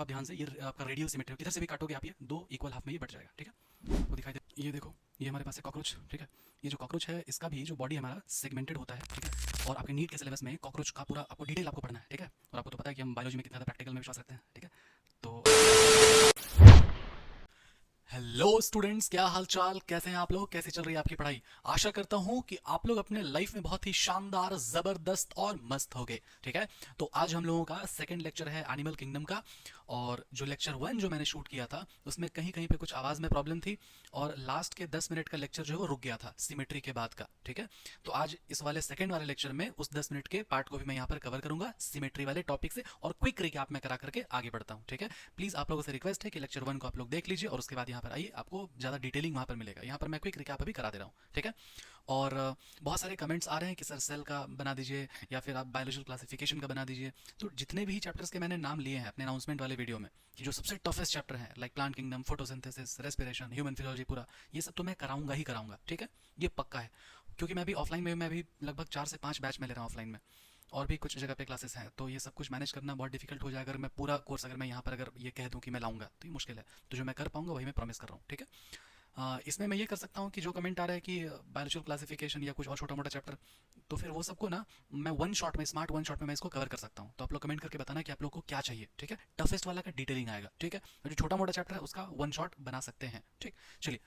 आप ध्यान से, ये आपका रेडियल सिमेट्री, किधर से भी काटोगे आप ये दो इक्वल हाफ में ये बट जाएगा, ठीक है। वो दिखाई दे, ये देखो, ये हमारे पास है कॉकरोच, ठीक है। ये जो कॉकरोच है इसका भी जो बॉडी हमारा सेगमेंटेड होता है, ठीक है। और आपके नीट के सिलेबस में कॉकरोच का पूरा आपको डिटेल आपको पढ़ना है, ठीक है। और आपको तो पता है कि हम बायोलॉजी में कितना ज़्यादा प्रैक्टिकल में विश्वास रखते हैं, ठीक है। तो हेलो स्टूडेंट्स, क्या हाल चाल, कैसे हैं आप लोग, कैसे चल रही है आपकी पढ़ाई। आशा करता हूं कि आप लोग अपने लाइफ में बहुत ही शानदार, जबरदस्त और मस्त होगे, ठीक है। तो आज हम लोगों का सेकंड लेक्चर है एनिमल किंगडम का। और जो लेक्चर 1 जो मैंने शूट किया था उसमें कहीं कहीं पे कुछ आवाज़ में प्रॉब्लम थी, और लास्ट के 10 मिनट का लेक्चर जो है वो रुक गया था सिमेट्री के बाद का, ठीक है। तो आज इस वाले सेकंड वाले लेक्चर में उस 10 मिनट के पार्ट को भी मैं यहाँ पर कवर करूंगा सिमेट्री वाले टॉपिक से, और क्विक रिकैप में करा करके आगे बढ़ता हूँ, ठीक है। प्लीज आप लोगों से रिक्वेस्ट है कि लेक्चर 1 को आप लोग देख लीजिए, और उसके बाद यहाँ पर आइए, आपको ज़्यादा डिटेलिंग वहाँ पर मिलेगा। यहाँ पर मैं क्विक रिकैप अभी करा दे रहा हूँ, ठीक है। और बहुत सारे कमेंट्स आ रहे हैं कि सर सेल का बना दीजिए, या फिर आप बायोलॉजिकल क्लासिफिकेशन का बना दीजिए। तो जितने भी चैप्टर्स के मैंने नाम लिए हैं अपने अनाउंसमेंट वाले वीडियो में, कि जो सबसे टफेस्ट चैप्टर हैं, like plant kingdom, photosynthesis, respiration, human physiology, पूरा ये सब तो मैं कराऊंगा ही कराऊंगा, ठीक है। ये पक्का है, क्योंकि मैं भी ऑफलाइन में, मैं भी लगभग 4 से 5 बैच में ले रहा हूँ ऑफलाइन में, और भी कुछ जगह पे क्लासेस हैं। तो ये सब कुछ मैनेज करना बहुत डिफिकल्ट हो जाएगा अगर मैं पूरा कोर्स, अगर मैं यहाँ पर अगर ये कह दूँ कि मैं लाऊंगा तो ये मुश्किल है। तो जो मैं कर पाऊंगा वही मैं प्रॉमिस कर रहा हूँ, ठीक है। इसमें मैं ये कर सकता हूँ कि जो कमेंट आ रहा है कि बायोलॉजिकल क्लासिफिकेशन या कुछ और छोटा मोटा चैप्टर, तो फिर वो सबको ना मैं वन शॉट में, स्मार्ट वन शॉट में मैं इसको कवर कर सकता हूँ। तो आप लोग कमेंट करके बताना कि आप लोग को क्या चाहिए, ठीक है। टफेस्ट वाला का डिटेलिंग आएगा, ठीक है। जो छोटा मोटा चैप्टर है उसका वन शॉट बना सकते हैं, ठीक। चलिए,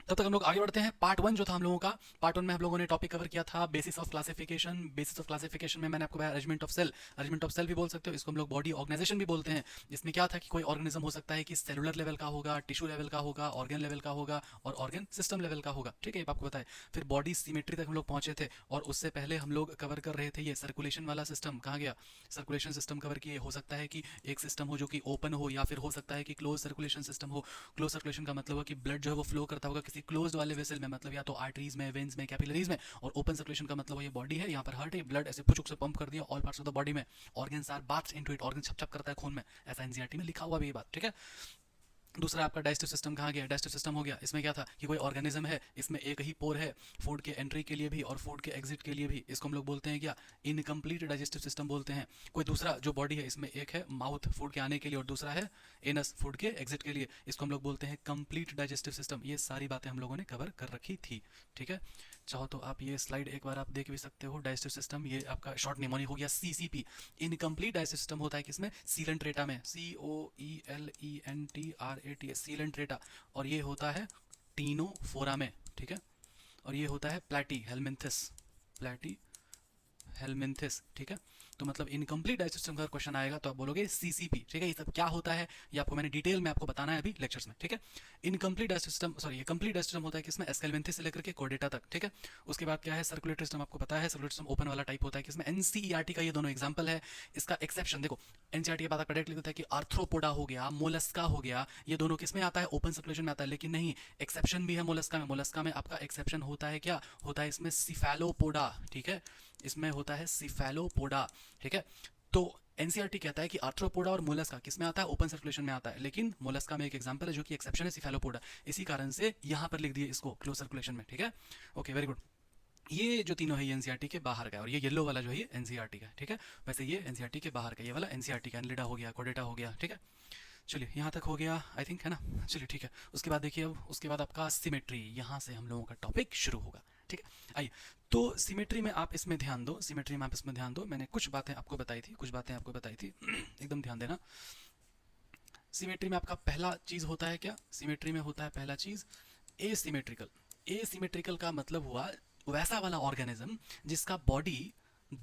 तब तक हम लोग आगे बढ़ते हैं। पार्ट 1 जो था हम लोगों का, पार्ट 1 में हम लोगों ने टॉपिक कवर किया था basis of classification. Basis of classification में मैंने आपको बताया arrangement of cell, arrangement of cell भी बोल सकते हो, इसको हम लोग बॉडी ऑर्गेनाइजेशन भी बोलते हैं। जिसमें क्या था कि कोई ऑर्गेनिज्म हो सकता है कि सेलुलर लेवल का होगा, टिश्यू लेवल का होगा, ऑर्गन लेवल का होगा, और ऑर्गन सिस्टम लेवल का होगा, ठीक है। ये आपको बताया। फिर बॉडी सिमेट्री तक हम लोग पहुंचे थे, और उससे पहले हम लोग कवर कर रहे थे ये सर्कुलेशन वाला सिस्टम। कहाँ गया, सर्कुलेशन सिस्टम कवर किए। हो सकता है कि एक सिस्टम हो जो कि ओपन हो, या फिर हो सकता है कि क्लोज सर्कुलेशन सिस्टम हो। क्लोज सर्कुलेशन का मतलब है कि ब्लड जो है वो फ्लो करता होगा किसी क्लोज्ड वाले वेसल में, मतलब या तो आर्टरीज में, वेन्स में, कैपिलरीज में। और ओपन सर्कुलेशन का मतलब ये बॉडी है, यहाँ पर हार्ट है, ब्लड ऐसे पुचुक से पंप कर दिया all parts of the body में। Organs are baths into it, organ छप छप करता है खून में, ऐसा एनसीईआरटी में लिखा हुआ भी ये बात, ठीक है। दूसरा आपका डाइजेस्टिव सिस्टम कहाँ गया, डाइजेस्टिव सिस्टम हो गया। इसमें क्या था कि कोई ऑर्गेनिज्म है, इसमें एक ही पोर है फूड के एंट्री के लिए भी और फूड के एग्जिट के लिए भी। इसको हम लोग बोलते हैं क्या, इनकम्प्लीट डाइजेस्टिव सिस्टम बोलते हैं। कोई दूसरा जो बॉडी है, इसमें एक है माउथ फूड के आने के लिए, और दूसरा है एनस फूड के एग्जिट के लिए। इसको हम लोग बोलते हैं कंप्लीट डाइजेस्टिव सिस्टम। ये सारी बातें हम लोगों ने कवर कर रखी थी, ठीक है। चाहो तो आप ये स्लाइड एक बार आप देख भी सकते हो। डाइजेस्टिव सिस्टम, ये आपका शॉर्ट निमोनिक हो गया सीसीपी। इनकम्प्लीट डाइजेस्टिव सिस्टम होता है किसमें, सीलेंट्रेटा में, COELENTRATA, सीलेंट्रेटा। और ये होता है टीनोफोरा में, ठीक है। और ये होता है प्लेटी हेलमिंथिस, प्लेटी हेलमिंथिस, ठीक है। तो मतलब इनकम्प्लीट डाइजेस्टिव सिस्टम का क्वेश्चन आएगा तो आप बोलोगे सीसीपी, ठीक है। ये सब क्या होता है ये आपको मैंने डिटेल में आपको बताना है अभी लेक्चर्स में, ठीक है। इनकम्प्लीट डाइजेस्टिव सिस्टम, सॉरी, ये कंप्लीट डाइजेस्टिव सिस्टम होता है किसमें, एस्केलमेंथिस से लेकर के कोर्डेटा तक, ठीक है। उसके बाद क्या है, सर्कुलेटरी सिस्टम, आपको पता है सर्कुलेटरी सिस्टम ओपन वाला टाइप होता है किसमें, एनसीईआरटी का ये दोनों एग्जाम्पल है। इसका एक्सेप्शन देखो, एनसीईआरटी के बाद आप डायरेक्ट लिखते हैं कि आर्थ्रोपोडा हो गया, मोलस्का हो गया, ये दोनों किसमें आता है, ओपन सर्कुलेशन में आता है। लेकिन नहीं, एक्सेप्शन भी है मोलस्का में। मोलस्का में आपका एक्सेप्शन होता है, क्या होता है इसमें, सिफेलोपोडा, ठीक है। इसमें होता है सिफेलोपोडा, ठीक है। तो एनसीईआरटी कहता है कि आर्थ्रोपोडा और मोलस्का किसमें आता है, ओपन सर्कुलेशन में आता है। लेकिन मोलस्का में एक एग्जांपल है जो कि एक्सेप्शन है, सिफेलोपोडा। इसी कारण से यहां पर लिख दिए इसको क्लोज सर्कुलेशन में, ठीक है। Okay, very good. ये जो तीनों है ये एनसीईआरटी के बाहर का है, और ये येलो वाला जो है ये एनसीईआरटी का है, ठीक है। वैसे ये एनसीईआरटी के बाहर का, ये वाला एनसीईआरटी का, एनलिडा हो गया, कोडेटा हो गया, ठीक है। चलिए, यहाँ तक हो गया आई थिंक, है ना। चलिए, ठीक है। उसके बाद देखिए, अब उसके बाद आपका सिमेट्री, यहाँ से हम लोगों का टॉपिक शुरू होगा, ठीक है। आइए, तो सिमेट्री में आप इसमें ध्यान दो, सिमेट्री में आप इसमें ध्यान दो। मैंने कुछ बातें आपको बताई थी, कुछ बातें आपको बताई थी एकदम ध्यान देना। सिमेट्री में आपका पहला चीज होता है क्या, सिमेट्री में होता है पहला चीज एसिमेट्रिकल। एसिमेट्रिकल का मतलब हुआ वैसा वाला ऑर्गेनिज्म जिसका बॉडी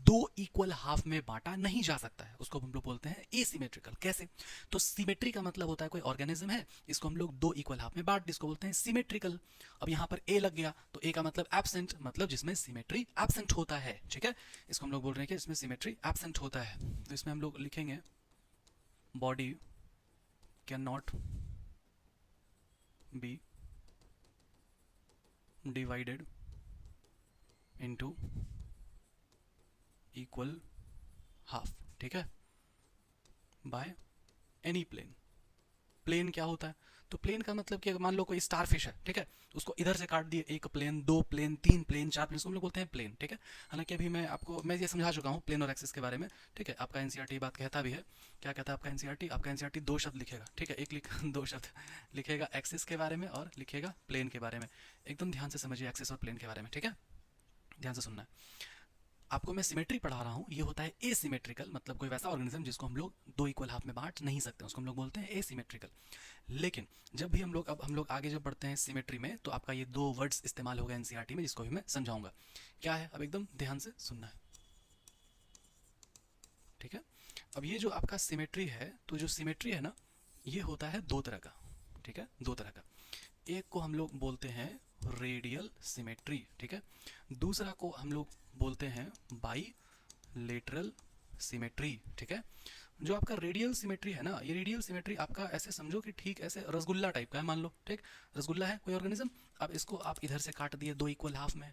दो इक्वल हाफ में बांटा नहीं जा सकता है, उसको हम लोग बोलते हैं एसिमेट्रिकल। कैसे, तो सिमेट्री का मतलब होता है कोई ऑर्गेनिज्म है, इसको हम लोग दो इक्वल हाफ में बांट, इसको बोलते हैं सिमेट्रिकल। अब यहाँ पर ए लग गया, तो ए का मतलब एब्सेंट, मतलब जिसमें सिमेट्री एब्सेंट होता है, ठीक है। इसको हम लोग बोल रहे हैं कि इसमें सिमेट्री एब्सेंट होता है। तो इसमें हम लोग लिखेंगे body can not be divided into equal half, ठीक है, बाय एनी प्लेन, प्लेन क्या होता है? तो प्लेन का मतलब कि मान लो कोई स्टार फिश है, ठीक है, उसको इधर से काट दिए, एक प्लेन, दो प्लेन, तीन प्लेन, चार प्लेन, उसको हम लोग बोलते हैं प्लेन, ठीक है। हालांकि अभी मैं ये समझा चुका हूँ प्लेन और एक्सिस के बारे में, ठीक है। आपका एनसीईआरटी बात कहता भी है, क्या कहता है आपका एनसीईआरटी? आपका एनसीईआरटी दो शब्द लिखेगा, ठीक है, दो शब्द लिखेगा एक्सिस के बारे में और लिखेगा प्लेन के बारे में। एकदम ध्यान से समझिए एक्सिस और प्लेन के बारे में, ठीक है, ध्यान से सुनना है। आपको मैं सिमेट्री पढ़ा रहा हूँ, ये होता है एसिमेट्रिकल, मतलब कोई वैसा ऑर्गेनिज्म जिसको हम लोग दो इक्वल हाफ में बांट नहीं सकते, उसको हम लोग बोलते हैं एसिमेट्रिकल। लेकिन जब भी हम लोग आगे जब बढ़ते हैं सिमेट्री में, तो आपका ये दो वर्ड्स इस्तेमाल होगा एनसीईआरटी में, जिसको भी मैं समझाऊंगा क्या है। अब एकदम ध्यान से सुनना है, ठीक है। अब ये जो आपका सिमेट्री है, तो जो सिमेट्री है ना, ये होता है दो तरह का, ठीक है, दो तरह का। एक को हम लोग बोलते हैं रेडियल सिमेट्री, ठीक है। दूसरा को हम लोग बोलते हैं बाई लेटरल सिमेट्री, ठीक है। जो आपका रेडियल सिमेट्री है ना, ये रेडियल सिमेट्री आपका ऐसे समझो कि ठीक ऐसे रसगुल्ला टाइप का है, मान लो, ठीक, रसगुल्ला है कोई ऑर्गेनिज्म। अब इसको आप इधर से काट दिए दो इक्वल हाफ में,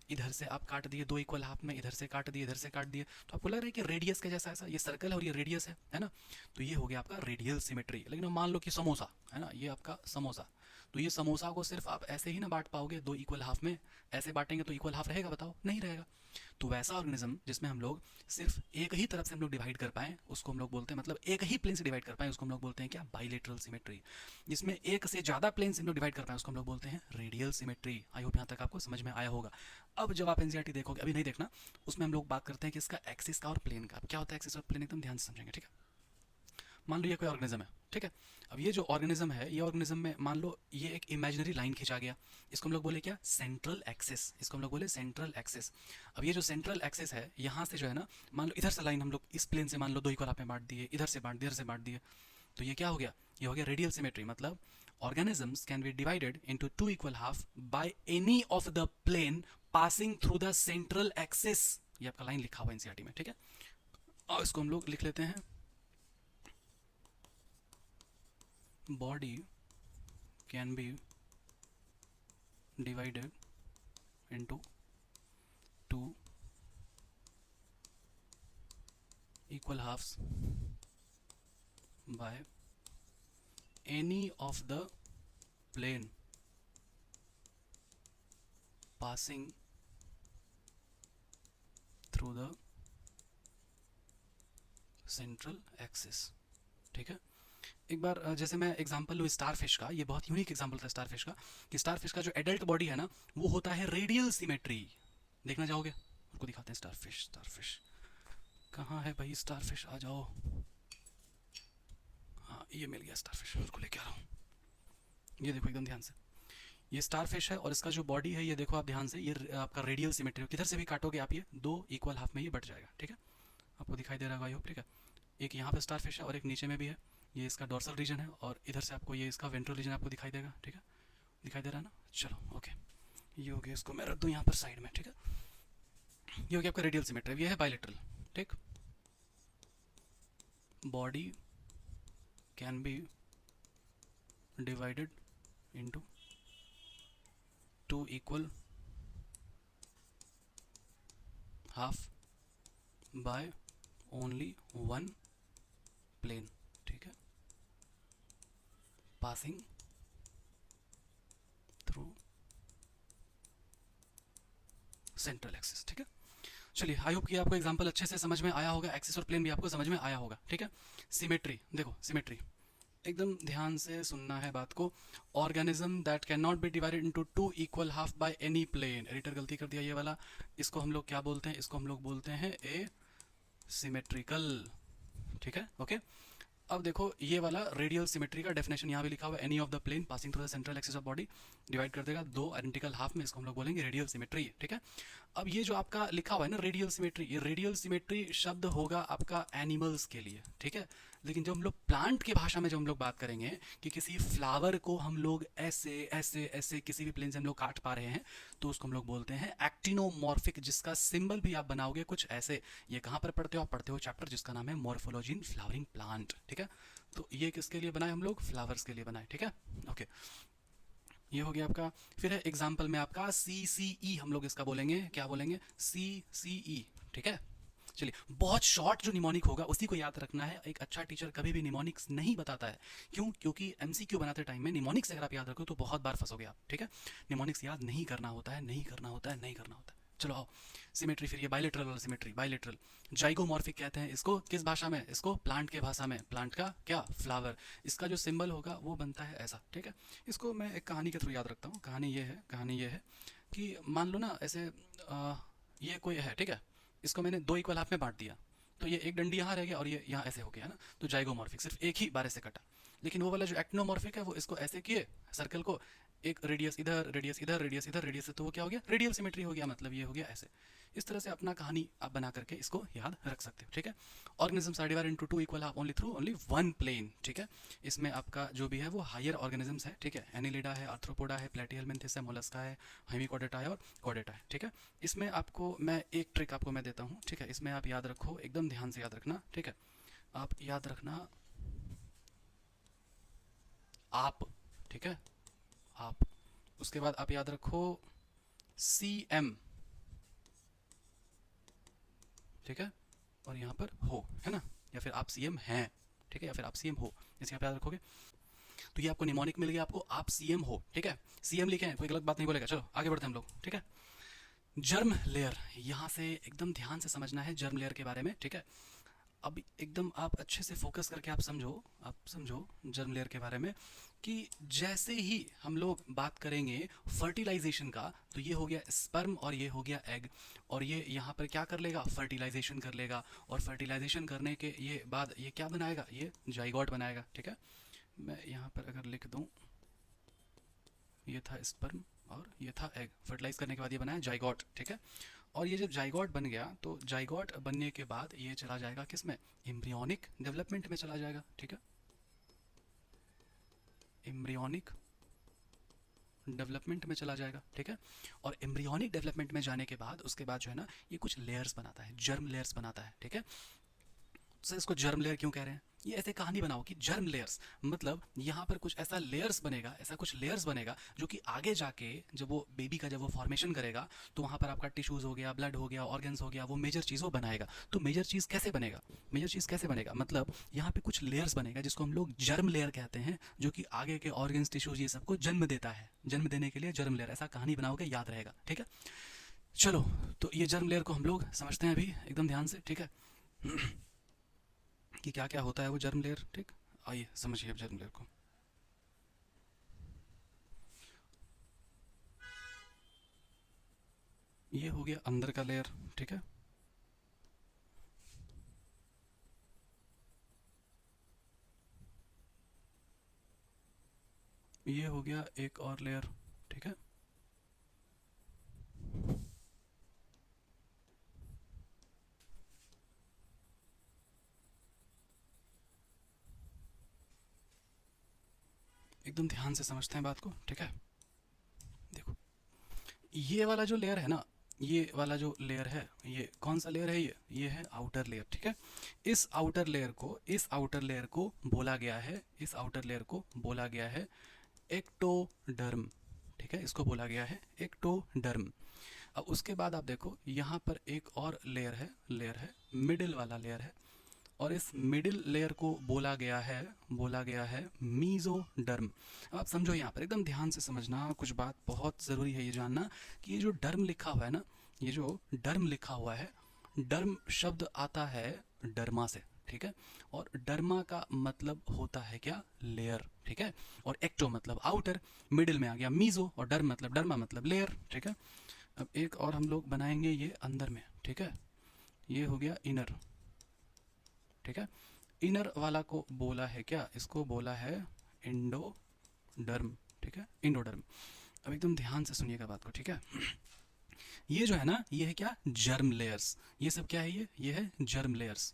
इधर से आप काट दिए दो इक्वल हाफ में, इधर से काट दिए, इधर से काट दिए, तो आपको लग रहा है कि रेडियस के जैसा ऐसा ये सर्कल है और ये रेडियस है ना। तो ये हो गया आपका रेडियल सिमेट्री। लेकिन मान लो कि समोसा है ना, ये आपका समोसा, तो ये समोसा को सिर्फ आप ऐसे ही ना बांट पाओगे दो इक्वल हाफ में, ऐसे बांटेंगे तो इक्वल हाफ रहेगा? बताओ, नहीं रहेगा। तो वैसा ऑर्गेनिज्म जिसमें हम लोग सिर्फ एक ही तरफ से हम लोग डिवाइड कर पाएं, उसको हम लोग बोलते हैं, मतलब एक ही प्लेन से डिवाइड कर पाएं, उसको हम लोग बोलते हैं क्या? Bilateral symmetry. जिसमें एक से ज्यादा प्लेन से हम लोग डिवाइड कर पाएं, उसको हम लोग बोलते हैं रेडियल सिमेट्री। आई होप यहाँ तक आपको समझ में आया होगा। अब जब आप एनसीईआरटी देखोगे, अभी नहीं देखना, उसमें हम लोग बात करते हैं कि इसका एक्सिस का और प्लेन का। क्या होता है एक्सिस और प्लेन, एकदम ध्यान से समझेंगे, ठीक है। मान लो ये कोई ऑर्गेनिज्म है, ठीक है। अब ये जो ऑर्गेनिज्म है, ये ऑर्गेनिज्म में मान लो ये एक इमेजिनरी लाइन खींचा गया, इसको हम लोग बोले क्या? Central axis. इसको हम लोग बोले सेंट्रल एक्सिस। अब ये जो सेंट्रल एक्सिस है, यहाँ से जो है ना, मान लो इधर से लाइन हम लोग इस प्लेन से मान लो दो इक्वल हाफ में बांट दिए, इधर से बांट दिए, इधर से बांट दिए, तो ये क्या हो गया? ये हो गया रेडियल सिमेट्री। मतलब organisms can be divided into two equal half by any of the plane passing through the central axis। ये आपका लाइन लिखा हुआ एनसीईआरटी में, ठीक है। और इसको हम लोग लिख लेते हैं, body can be divided into two equal halves by any of the plane passing through the central axis, ठीक है। एक बार जैसे मैं एग्जांपल लूँ स्टार फिश का, ये बहुत यूनिक एग्जांपल था स्टार फिश का, कि स्टार फिश का जो एडल्ट बॉडी है ना, वो होता है रेडियल सिमेट्री। देखना चाहोगे? उनको दिखाते हैं स्टार फिश। स्टार फिश कहाँ है भाई? स्टार फिश आ जाओ। हाँ, ये मिल गया स्टार फिश, उसको लेके आ रहा हूँ। ये देखो एकदम ध्यान से, ये स्टार फिश है और इसका जो बॉडी है, ये देखो आप ध्यान से, ये आपका रेडियल सिमेट्री। किधर से भी काटोगे आप, ये दो इक्वल हाफ में ये बट जाएगा, ठीक है। आपको दिखाई दे रहा होगा, ठीक है। एक यहाँ पे स्टार फिश है और एक नीचे में भी है, ये इसका डोर्सल रीजन है, और इधर से आपको ये इसका वेंट्रल रीजन आपको दिखाई देगा, ठीक है। दिखाई दे रहा है ना? चलो ओके, ये हो गया, इसको मैं रख दूँ यहाँ पर साइड में, ठीक है। ये हो गया आपका रेडियल सिमेट्री। ये है बायलेटरल, ठीक। Body can be divided into two equal half by only one plane, ठीक है, पासिंग थ्रू सेंट्रल एक्सिस, ठीक है। चलिए, आई होप कि आपको एग्जांपल अच्छे से समझ में आया होगा, एक्सिस और प्लेन भी आपको समझ में आया होगा, ठीक है। सिमेट्री देखो, सिमेट्री एकदम ध्यान से सुनना है बात को। Organism that can not be divided into two equal half by any plane. Editor गलती कर दिया ये वाला, इसको हम लोग क्या बोलते हैं? इसको हम लोग बोलते हैं ए सिमेट्रिकल, ठीक है, ओके। अब देखो ये वाला रेडियल सिमेट्री का डेफिनेशन यहाँ भी लिखा हुआ है, any of the plane passing through the central axis of body divide कर देगा दो आइडेंटिकल हाफ में, इसको हम लोग बोलेंगे रेडियल सिमेट्री, ठीक है। अब ये जो आपका लिखा हुआ है ना रेडियल सिमेट्री, ये रेडियल सिमेट्री शब्द होगा आपका एनिमल्स के लिए, ठीक है। लेकिन जब हम लोग प्लांट की भाषा में जब हम लोग बात करेंगे कि किसी फ्लावर को हम लोग ऐसे ऐसे ऐसे किसी भी प्लेन से हम लोग काट पा रहे हैं, तो उसको हम लोग बोलते हैं एक्टिनोमॉर्फिक, जिसका सिंबल भी आप बनाओगे कुछ ऐसे। ये कहाँ पर पढ़ते हो? आप पढ़ते हो चैप्टर जिसका नाम है मॉर्फोलॉजी इन फ्लावरिंग प्लांट, ठीक है। तो ये किसके लिए बनाए हम लोग? फ्लावर्स के लिए बनाए, ठीक है, ओके। ये हो गया आपका। फिर है एग्जाम्पल में आपका CCE, हम लोग इसका बोलेंगे, क्या बोलेंगे? CCE, ठीक है। चलिए, बहुत शॉर्ट जो निमोनिक होगा उसी को याद रखना है। एक अच्छा टीचर कभी भी निमोनिक्स नहीं बताता है। क्यों? क्योंकि एमसीक्यू बनाते टाइम में निमोनिक्स अगर आप याद रखो तो बहुत बार फंसोगे आप, ठीक है। निमोनिक्स याद नहीं करना होता है, नहीं करना होता है, नहीं करना होता है। चलो आओ, सिमेट्री। फिर ये बायलेटरल वाला सिमेट्री, बायलेटरल जाइगोमॉर्फिक कहते हैं इसको। किस भाषा में? इसको प्लांट के भाषा में। प्लांट का क्या? फ्लावर। इसका जो सिंबल होगा वो बनता है ऐसा, ठीक है। इसको मैं एक कहानी के थ्रू याद रखता हूँ। कहानी ये है कि मान लो ना ऐसे ये कोई है, ठीक है। इसको मैंने दो इक्वल हाफ में बांट दिया, तो ये एक डंडी यहाँ रह गया और ये यहाँ ऐसे हो गया ना, तो जाइगोमॉर्फिक सिर्फ एक ही बारे से कटा। लेकिन वो वाला जो एक्टिनोमॉर्फिक है वो इसको ऐसे किए सर्कल को, एक रेडियस इधर, रेडियस इधर, रेडियस इधर, रेडियस से, तो वो क्या हो गया? रेडियल सिमेट्री हो गया। मतलब ये हो गया ऐसे। इस तरह से अपना कहानी आप बना करके इसको याद रख सकते हो, ठीक है। Organisms are divided into two equal half only through only one plane, ठीक है। इसमें आपका जो भी है वो हायर ऑर्गेनिजम्स है, ठीक है। एनिलिडा है, आर्थ्रोपोडा है, प्लेटिहेल्मिन्थस है, मोलस्का है, हेमिकोडेटा है और कॉडेटा है, ठीक है। इसमें आपको मैं एक ट्रिक आपको मैं देता हूँ, ठीक है। इसमें आप याद रखो, एकदम ध्यान से याद रखना, ठीक है। आप याद रखना आप, ठीक है, आप। उसके बाद आप याद रखो सी एम, ठीक है। और यहाँ पर हो, है ना, या फिर आप सीएम हैं, ठीक है, या फिर आप सीएम हो, इसे आप याद रखोगे। तो ये आपको निमोनिक मिल गया, आपको आप सीएम हो, ठीक है। सीएम लिखे हैं, कोई गलत बात नहीं बोलेगा। चलो आगे बढ़ते हैं हम लोग, ठीक है। जर्म लेयर, यहाँ से एकदम ध्यान से समझना है जर्म लेयर के बारे में, ठीक है। अब एकदम आप अच्छे से फोकस करके आप समझो जर्म लेयर के बारे में कि जैसे ही हम लोग बात करेंगे फर्टिलाइजेशन का, तो ये हो गया स्पर्म और ये हो गया एग, और ये यहाँ पर क्या कर लेगा? फर्टिलाइजेशन कर लेगा, और फर्टिलाइजेशन करने के ये बाद ये क्या बनाएगा? ये जाइगोट बनाएगा, ठीक है। मैं यहाँ पर अगर लिख दूँ, ये था स्पर्म और ये था एग, फर्टिलाइज करने के बाद ये बनाया जाइगोट, ठीक है। और ये जब जाइगोट बन गया तो जाइगोट बनने के बाद ये चला जाएगा किस में? एम्ब्रियोनिक डेवलपमेंट में चला जाएगा, ठीक है। एम्ब्रियोनिक डेवलपमेंट में चला जाएगा, ठीक है। और एम्ब्रियोनिक डेवलपमेंट में जाने के बाद उसके बाद जो है ना ये कुछ लेयर्स बनाता है, जर्म लेयर्स बनाता है, ठीक है। सर इसको जर्म लेयर क्यों कह रहे हैं? ये ऐसे कहानी बनाओ कि जर्म लेयर्स मतलब यहाँ पर कुछ ऐसा लेयर्स बनेगा, ऐसा कुछ लेयर्स बनेगा जो कि आगे जाके जब वो बेबी का जब वो फॉर्मेशन करेगा तो वहाँ पर आपका टिश्यूज हो गया, ब्लड हो गया, ऑर्गन्स हो गया, वो मेजर चीज़ वो बनाएगा। तो मेजर चीज़ कैसे बनेगा? मेजर चीज़ कैसे बनेगा मतलब यहाँ पे कुछ लेयर्स बनेगा जिसको हम लोग जर्म लेयर कहते हैं, जो कि आगे के ऑर्गन्स, टिश्यूज ये सबको जन्म देता है। जन्म देने के लिए जर्म लेयर, ऐसा कहानी बनाओगे याद रहेगा, ठीक है। चलो, तो ये जर्म लेयर को हम लोग समझते हैं अभी एकदम ध्यान से, ठीक है, कि क्या क्या होता है वो जर्म लेयर, ठीक। आइए समझिए अब जर्म लेयर को। ये हो गया अंदर का लेयर, ठीक है। ये हो गया एक और लेयर, ठीक है। एकदम ध्यान से समझते हैं बात को, ठीक है। देखो, ये वाला जो लेयर है ना, ये वाला जो लेयर है, ये कौन सा लेयर है? ये है आउटर लेयर, ठीक है। इस आउटर लेयर को बोला गया है, इस आउटर लेयर को बोला गया है एक्टोडर्म, ठीक है। इसको बोला गया है एक्टोडर्म। अब उसके बाद आप देखो यहाँ पर एक और लेयर है मिडिल वाला लेयर है, और इस मिडिल लेयर को बोला गया है मीजोडर्म। अब आप समझो, यहाँ पर एकदम ध्यान से समझना, कुछ बात बहुत ज़रूरी है ये जानना कि ये जो डर्म लिखा हुआ है ना, ये जो डर्म लिखा हुआ है, डर्म शब्द आता है डर्मा से, ठीक है। और डर्मा का मतलब होता है क्या? लेयर, ठीक है। और एक्टो मतलब आउटर, मिडिल में आ गया मीजो, और डर्म मतलब डर्मा मतलब लेयर, ठीक है। अब एक और हम लोग बनाएंगे ये अंदर में, ठीक है। ये हो गया इनर, ठीक है। इनर वाला को बोला है क्या? इसको बोला है इंडोडर्म, ठीक है, इंडोडर्म। अब एकदम ध्यान से सुनिएगा बात को, ठीक है। ये जो है ना, ये है क्या? Germ layers. ये सब क्या है? ये है जर्म लेयर्स,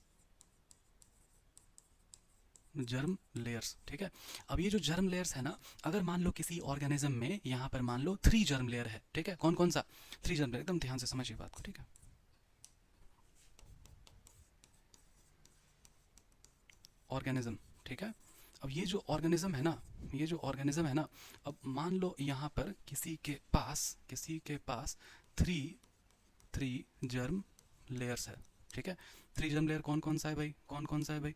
जर्म लेयर्स, ठीक है। अब ये जो जर्म लेयर्स है ना, अगर मान लो किसी ऑर्गेनिज्म में यहाँ पर मान लो 3 जर्म लेयर है, ठीक है। कौन कौन सा? 3 जर्म लेयर, एकदम ध्यान से समझिए बात को, ठीक है। ऑर्गेनिज्म, ठीक है। अब ये जो ऑर्गेनिज्म है ना, अब मान लो यहाँ पर किसी के पास 3 जर्म लेयर्स है, ठीक है। 3 जर्म लेयर कौन कौन सा है भाई, कौन कौन सा है भाई?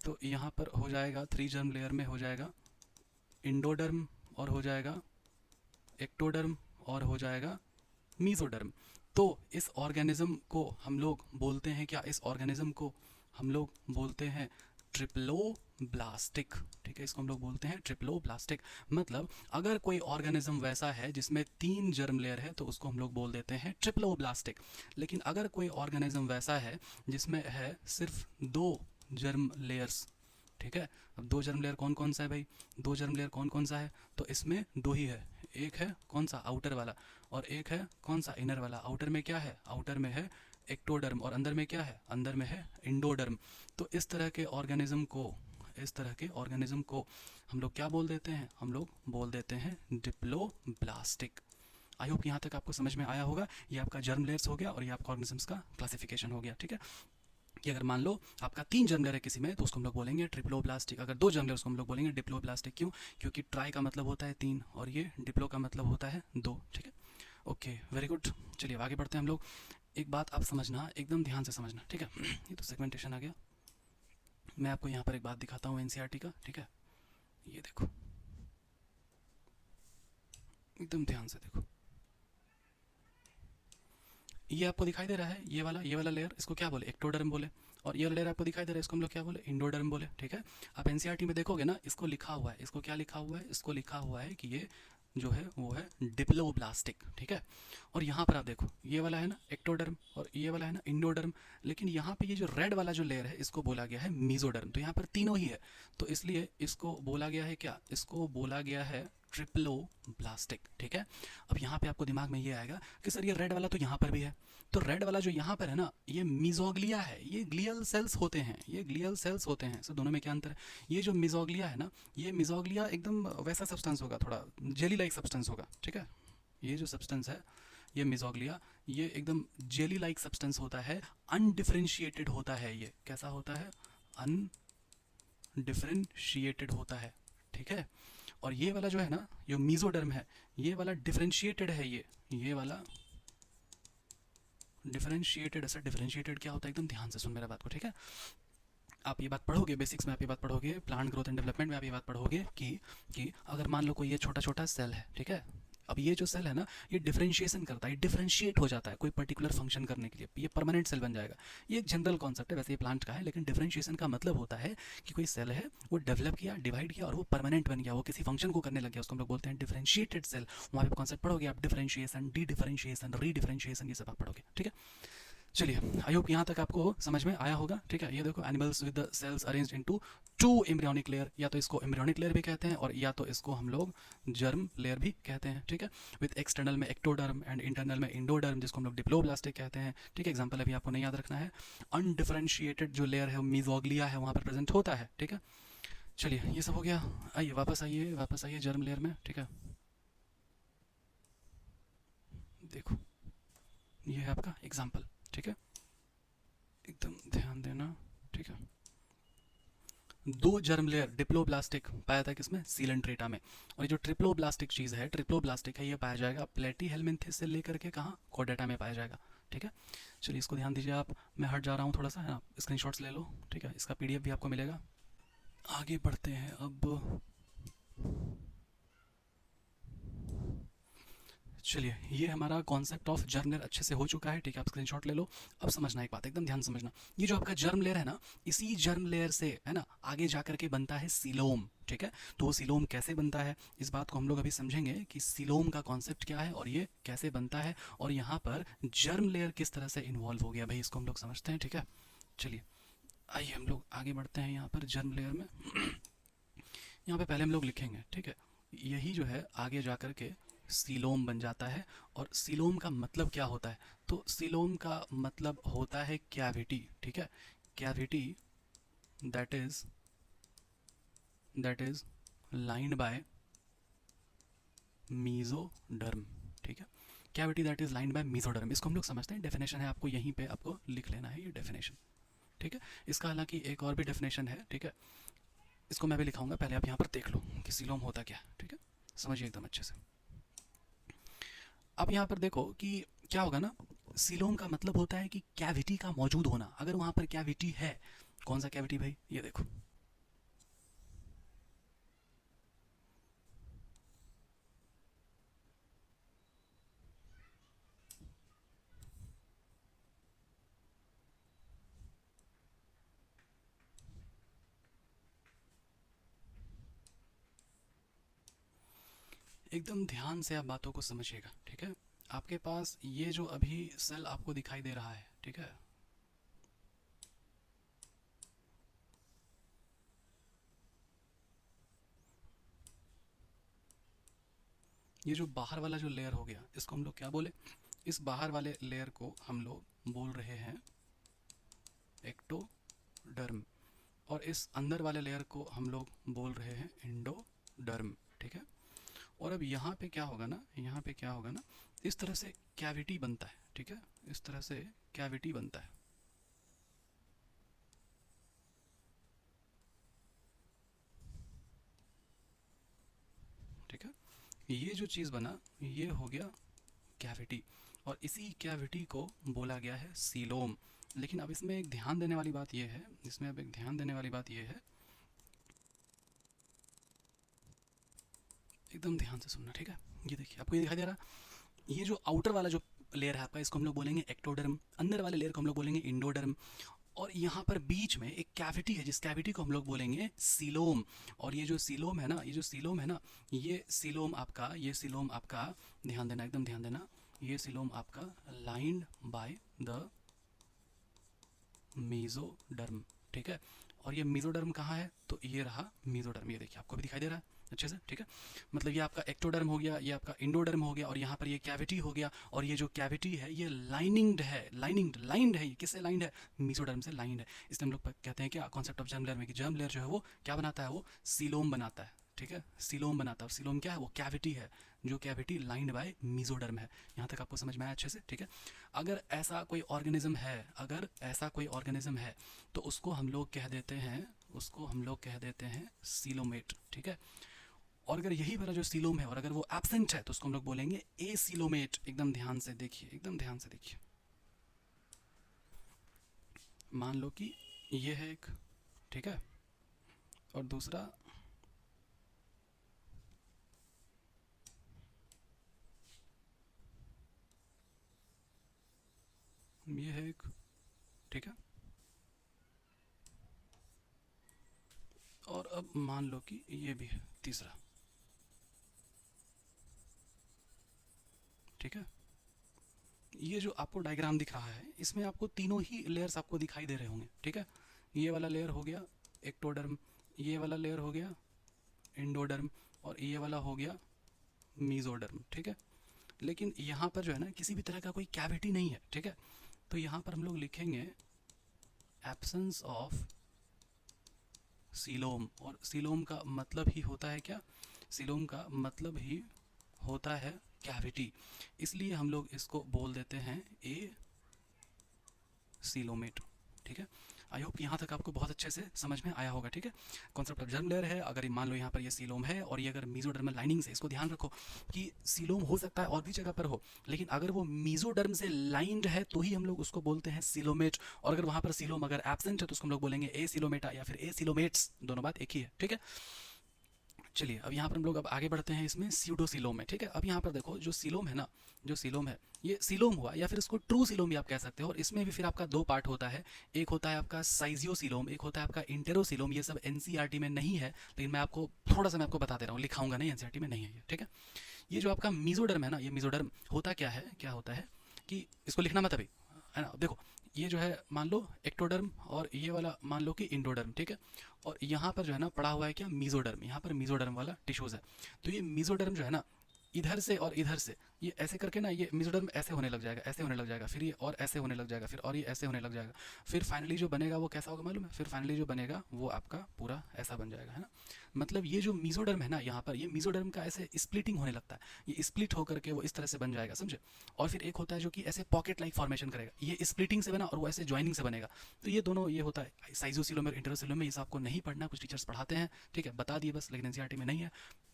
तो यहाँ पर हो जाएगा 3 जर्म लेयर में हो जाएगा इंडोडर्म, और हो जाएगा एक्टोडर्म, और हो जाएगा मीजोडर्म। तो इस ऑर्गेनिज्म को हम लोग बोलते हैं क्या, इस ऑर्गेनिज्म को हम लोग बोलते हैं ट्रिप्लोब्लास्टिक। ठीक है, इसको हम लोग बोलते हैं ट्रिप्लोब्लास्टिक। मतलब अगर कोई ऑर्गेनिज्म वैसा है जिसमें 3 जर्म लेयर है तो उसको हम लोग बोल देते हैं ट्रिप्लोब्लास्टिक। लेकिन अगर कोई ऑर्गेनिज्म वैसा है जिसमें है सिर्फ 2 जर्म लेयर्स, ठीक है। अब 2 जर्म लेयर कौन कौन सा है भाई, 2 जर्म लेयर कौन कौन सा है? तो इसमें 2 ही है, एक है कौन सा, आउटर वाला, और एक है कौन सा, इनर वाला। आउटर में क्या है, आउटर में है एक्टोडर्म, और अंदर में क्या है, अंदर में है इंडोडर्म। तो इस तरह के ऑर्गेनिज्म को, इस तरह के ऑर्गेनिज्म को हम लोग क्या बोल देते हैं, हम लोग बोल देते हैं डिप्लोब्लास्टिक। आई होप यहाँ तक आपको समझ में आया होगा। ये आपका जर्म लेयर्स हो गया और ये आपका ऑर्गेनिजम्स का क्लासिफिकेशन हो गया। ठीक है, कि अगर मान लो आपका 3 जर्म लेयर है किसी में तो उसको हम लोग बोलेंगे ट्रिप्लोब्लास्टिक। अगर 2 जर्म लेयर उसको हम लोग बोलेंगे डिप्लोब्लास्टिक। क्यों? क्योंकि ट्राई का मतलब होता है 3 और ये डिप्लो का मतलब होता है 2। ठीक है, ओके, वेरी गुड। चलिए अब आगे बढ़ते हैं हम लोग। एक बात आप समझना, एकदम ध्यान से समझना। ठीक है, ये तो सेगमेंटेशन आ गया। मैं आपको यहाँ पर एक बात दिखाता हूँ एनसीईआरटी का। ठीक है, ये देखो, एकदम ध्यान से देखो, ये आपको दिखाई दे रहा है, ये वाला लेयर, इसको क्या बोले, एक्टोडर्म बोले। और ये वाला लेयर आपको दिखाई दे रहा है, इसको हम लोग क्या बोले, इंडोडर्म बोले। ठीक है, आप एनसीईआरटी में देखोगे ना, इसको लिखा हुआ है, इसको क्या लिखा हुआ है, इसको लिखा हुआ है कि ये जो है वो है डिप्लोब्लास्टिक। ठीक है, और यहाँ पर आप देखो, ये वाला है ना एक्टोडर्म और ये वाला है ना इंडोडर्म, लेकिन यहाँ पे ये जो रेड वाला जो लेयर है इसको बोला गया है मीजोडर्म। तो यहाँ पर तीनों ही है, तो इसलिए इसको बोला गया है क्या, इसको बोला गया है ट्रिप्लोब्लास्टिक। ठीक है, अब यहाँ पे आपको दिमाग में ये आएगा कि सर ये रेड वाला तो यहाँ पर भी है, तो रेड वाला जो यहाँ पर है ना, ये मिजोग्लिया है, ये ग्लियल सेल्स होते हैं, ये ग्लियल सेल्स होते हैं। सर दोनों में क्या अंतर है? ये जो मिजोग्लिया है ना, ये मिजोग्लिया एकदम वैसा सब्सटेंस होगा, थोड़ा जेली लाइक सब्सटेंस होगा। ठीक है, ये जो सब्सटेंस है ये मिजोग्लिया, ये एकदम जेली लाइक सब्सटेंस होता है, अनडिफरेंशिएटेड होता है। ये कैसा होता है? अनडिफरेंशिएटेड होता है। ठीक है, और ये वाला जो है ना, ये मीजोडर्म है, ये वाला डिफरेंशिएटेड है। ये वाला डिफरेंशिएटेड है। सर डिफरेंशिएटेड क्या होता है? एकदम ध्यान से सुन मेरा बात को। ठीक है, आप ये बात पढ़ोगे बेसिक्स में, आप ये बात पढ़ोगे प्लांट ग्रोथ एंड डेवलपमेंट में, आप ये बात पढ़ोगे कि अगर मान लो कोई ये छोटा छोटा सेल है, ठीक है, अब ये जो सेल है ना, ये डिफरेंशिएशन करता है, डिफरेंशिएट हो जाता है कोई पर्टिकुलर फंक्शन करने के लिए, ये परमानेंट सेल बन जाएगा। ये एक जनरल कॉन्सेप्ट है, वैसे ये प्लांट का है, लेकिन डिफरेंशिएशन का मतलब होता है कि कोई सेल है वो डेवलप किया, डिवाइड किया और वो परमानेंट बन गया, वो किसी फंक्शन को करने लग गया, उसको हम लोग बोलते हैं डिफरेंशिएटेड सेल। वहाँ पे कॉन्सेप्ट पढ़ोगे आप, डिफरेंशिएशन, डी डिफरेंशिएशन, री डिफरेंशिएशन, ये सब आप पढ़ोगे। ठीक है, चलिए आई होप यहाँ तक आपको समझ में आया होगा। ठीक है, ये देखो, animals with the cells arranged into 2 embryonic layer, या तो इसको एम्ब्रियोनिक लेयर भी कहते हैं और या तो इसको हम लोग जर्म लेयर भी कहते हैं। ठीक है, विद एक्सटर्नल में एक्टोडर्म एंड इंटरनल में इंडोडर्म, जिसको हम लोग डिप्लोब्लास्टिक कहते हैं। ठीक है, एग्जाम्पल अभी आपको नहीं याद रखना है। अनडिफरेंशिएटेड जो लेयर है, मीजोग्लिया है, वहाँ पर प्रेजेंट होता है। ठीक है, चलिए ये सब हो गया। आइए वापस आइए, वापस आइए जर्म लेयर में। ठीक है, देखो ये है आपका एग्जाम्पल। ठीक है, एकदम ध्यान देना। ठीक है, 2 जर्म लेयर डिप्लोब्लास्टिक पाया था किसमें? सीलेंट्रेटा में। और ये जो ट्रिप्लोब्लास्टिक चीज़ है, ट्रिप्लोब्लास्टिक है, ये पाया जाएगा प्लेटी हेलमिंथेस से लेकर के कहाँ, कोर्डेटा में पाया जाएगा। ठीक है, चलिए इसको ध्यान दीजिए आप। मैं हट जा रहा हूँ थोड़ा सा, है ना, स्क्रीनशॉट्स ले लो। ठीक है, इसका पीडीएफ भी आपको मिलेगा। आगे बढ़ते हैं अब। चलिए, ये हमारा कॉन्सेप्ट ऑफ जर्म लेयर अच्छे से हो चुका है। ठीक है, आप स्क्रीनशॉट ले लो। अब समझना एक बात, एकदम ध्यान समझना, ये जो आपका जर्म लेयर है ना, इसी जर्म लेयर से, है ना, आगे जा करके बनता है सीलोम। ठीक है, तो वो सीलोम कैसे बनता है, इस बात को हम लोग अभी समझेंगे कि सीलोम का कॉन्सेप्ट क्या है और ये कैसे बनता है, और यहाँ पर जर्म लेयर किस तरह से इन्वॉल्व हो गया भाई, इसको हम लोग समझते हैं। ठीक है, चलिए आइए हम लोग आगे बढ़ते हैं। यहाँ पर जर्म लेयर में यहाँ पे पहले हम लोग लिखेंगे। ठीक है, यही जो है आगे जा करके सीलोम बन जाता है। और सीलोम का मतलब क्या होता है? तो सीलोम का मतलब होता है कैविटी। ठीक है, cavity that is lined bye mesoderm. ठीक है, cavity that is lined bye mesoderm, इसको हम लोग समझते हैं। डेफिनेशन है, आपको यहीं पे आपको लिख लेना है ये डेफिनेशन। ठीक है, इसका हालांकि एक और भी डेफिनेशन है। ठीक है, इसको मैं भी लिखाऊंगा, पहले आप यहाँ पर देख लो कि सीलोम होता क्या है। ठीक है, समझिए एकदम अच्छे से। अब यहाँ पर देखो कि क्या होगा ना, सीलोम का मतलब होता है कि कैविटी का मौजूद होना। अगर वहां पर कैविटी है, कौन सा कैविटी भाई, ये देखो, एकदम ध्यान से आप बातों को समझिएगा, ठीक है। आपके पास ये जो अभी सेल आपको दिखाई दे रहा है, ठीक है, ये जो बाहर वाला जो लेयर हो गया, इसको हम लोग क्या बोले, इस बाहर वाले लेयर को हम लोग बोल रहे हैं एक्टोडर्म, और इस अंदर वाले लेयर को हम लोग बोल रहे हैं एंडोडर्म, ठीक है। और अब यहाँ पे क्या होगा ना, यहाँ पे क्या होगा ना, इस तरह से कैविटी बनता है, ठीक है, इस तरह से कैविटी बनता है, ठीक है। ये जो चीज़ बना, ये हो गया कैविटी, और इसी कैविटी को बोला गया है सीलोम। लेकिन अब इसमें एक ध्यान देने वाली बात यह है, इसमें अब एक ध्यान देने वाली बात यह है, एकदम ध्यान से सुनना, ठीक है। ये देखिए, आपको ये दिखाई दे रहा है, ये जो आउटर वाला जो लेयर है आपका, इसको हम लोग बोलेंगे एक्टोडर्म, अंदर वाले लेयर को हम लोग बोलेंगे इंडोडर्म, और यहाँ पर बीच में एक कैविटी है, जिस कैविटी को हम लोग बोलेंगे सीलोम। और ये जो सीलोम है ना, ये जो सीलोम है ना, ये सीलोम आपका, ये सीलोम आपका, ध्यान देना, एकदम ध्यान देना, ये सीलोम आपका लाइंड बाय द मीजोडर्म, ठीक है। और ये मीजोडर्म कहाँ है, तो ये रहा मीजोडर्म, ये देखिए आपको भी दिखाई दे रहा है अच्छे से, ठीक है। मतलब ये आपका एक्टोडर्म हो गया, ये आपका इंडोडर्म हो गया, और यहाँ पर ये कैविटी हो गया, और ये जो कैविटी है ये लाइनिंग है, लाइंड है, ये किससे लाइंड है, मीजोडर्म से लाइंड है। इसलिए हम लोग कहते हैं क्या, कॉन्सेप्ट ऑफ जर्म लेयर में, कि जर्म लेयर जो है वो क्या बनाता है, वो सीलोम बनाता है, ठीक है, सीलोम बनाता है। और सीलोम क्या है, वो कैविटी है, जो कैविटी लाइंड बाय मीजोडर्म है। यहाँ तक आपको समझ में आया अच्छे से, ठीक है। अगर ऐसा कोई ऑर्गेनिज्म है, अगर ऐसा कोई ऑर्गेनिज्म है, तो उसको हम लोग कह देते हैं, उसको हम लोग कह देते हैं सीलोमेट, ठीक है। और अगर यही वाला जो सीलोम है और अगर वो एब्सेंट है, तो उसको हम लोग बोलेंगे एसीलोमेट। एकदम ध्यान से देखिए, एकदम ध्यान से देखिए, मान लो कि ये है एक, ठीक है, और दूसरा ये है एक, ठीक है, और अब मान लो कि ये भी है तीसरा, ठीक है। ये जो आपको डायग्राम दिख रहा है, इसमें आपको तीनों ही लेयर्स आपको दिखाई दे रहे होंगे, ठीक है। ये वाला लेयर हो गया एक्टोडर्म, ये वाला लेयर हो गया एंडोडर्म, और ये वाला हो गया मीजोडर्म, ठीक है। लेकिन यहाँ पर जो है ना, किसी भी तरह का कोई कैविटी नहीं है, ठीक है। तो यहाँ पर हम लोग लिखेंगे एब्सेंस ऑफ सीलोम, और सीलोम का मतलब ही होता है क्या, सीलोम का मतलब ही होता है कैविटी, इसलिए हम लोग इसको बोल देते हैं ए सीलोमेट, ठीक है। आई होप यहाँ तक आपको बहुत अच्छे से समझ में आया होगा, ठीक है। कॉन्सेप्ट ऑफ जर्म लेयर है, अगर मान लो यहाँ पर ये सीलोम है और ये अगर मीजोडर्मल लाइनिंग से, इसको ध्यान रखो कि सीलोम हो सकता है और भी जगह पर हो, लेकिन अगर वो मीजोडर्म से लाइंड है तो ही हम लोग उसको बोलते हैं सीलोमेट, और अगर वहाँ पर सीलोम अगर एब्सेंट है तो उसको हम लोग बोलेंगे ए सीलोमेटा या फिर ए सीलोमेट्स, दोनों बात एक ही है, ठीक है। चलिए अब यहाँ पर हम लोग अब आगे बढ़ते हैं इसमें सीडोसीलोम में, ठीक है। अब यहाँ पर देखो, जो सीलोम है ना, जो सीलोम है, ये सीलोम हुआ या फिर इसको ट्रू सीलोम भी आप कह सकते हो, और इसमें भी फिर आपका दो पार्ट होता है, एक होता है आपका साइजियोसीलोम, एक होता है आपका इंटेरोसीलोम। ये सब एनसीईआरटी में नहीं है, लेकिन मैं आपको थोड़ा सा मैं आपको बता दे रहा हूँ, लिखाऊंगा नहीं, एनसीईआरटी में नहीं है ये, ठीक है। ये जो आपका मीजोडर्म है ना, ये मीजोडर्म होता क्या है, क्या होता है कि इसको लिखना मत अभी, है ना। देखो, ये जो है मान लो एक्टोडर्म, और ये वाला मान लो कि इंडोडर्म, ठीक है। और यहाँ पर जो है ना पड़ा हुआ है क्या, मीजोडर्म, यहाँ पर मीजोडर्म वाला टिश्यूज है। तो ये मीजोडर्म जो है ना, इधर से और इधर से ये ऐसे करके ना, ये मीजोडर्म ऐसे होने लग जाएगा, ऐसे होने लग जाएगा, फिर ये और ऐसे होने लग जाएगा, फिर और ये ऐसे होने लग जाएगा, फिर फाइनली जो बनेगा वो कैसा होगा मालूम है, फिर फाइनली जो बनेगा वो आपका पूरा ऐसा बन जाएगा, है ना। मतलब ये जो मीजोडर्म है ना, यहाँ पर ये मीजोडर्म का ऐसे स्प्लिटिंग होने लगता है, ये स्प्लिट होकर के वो इस तरह से बन जाएगा, समझे। और फिर एक होता है जो कि ऐसे पॉकेट लाइक फॉर्मेशन करेगा, ये स्प्लिटिंग से बना और वो ऐसे ज्वाइनिंग से बनेगा। तो ये दोनों ये होता है साइजोसिलोम और इंटरोसिलोम में, ये आपको नहीं पढ़ना, कुछ टीचर्स पढ़ाते हैं, ठीक है, बता दिए बस, लेकिन एनसीईआरटी में नहीं है।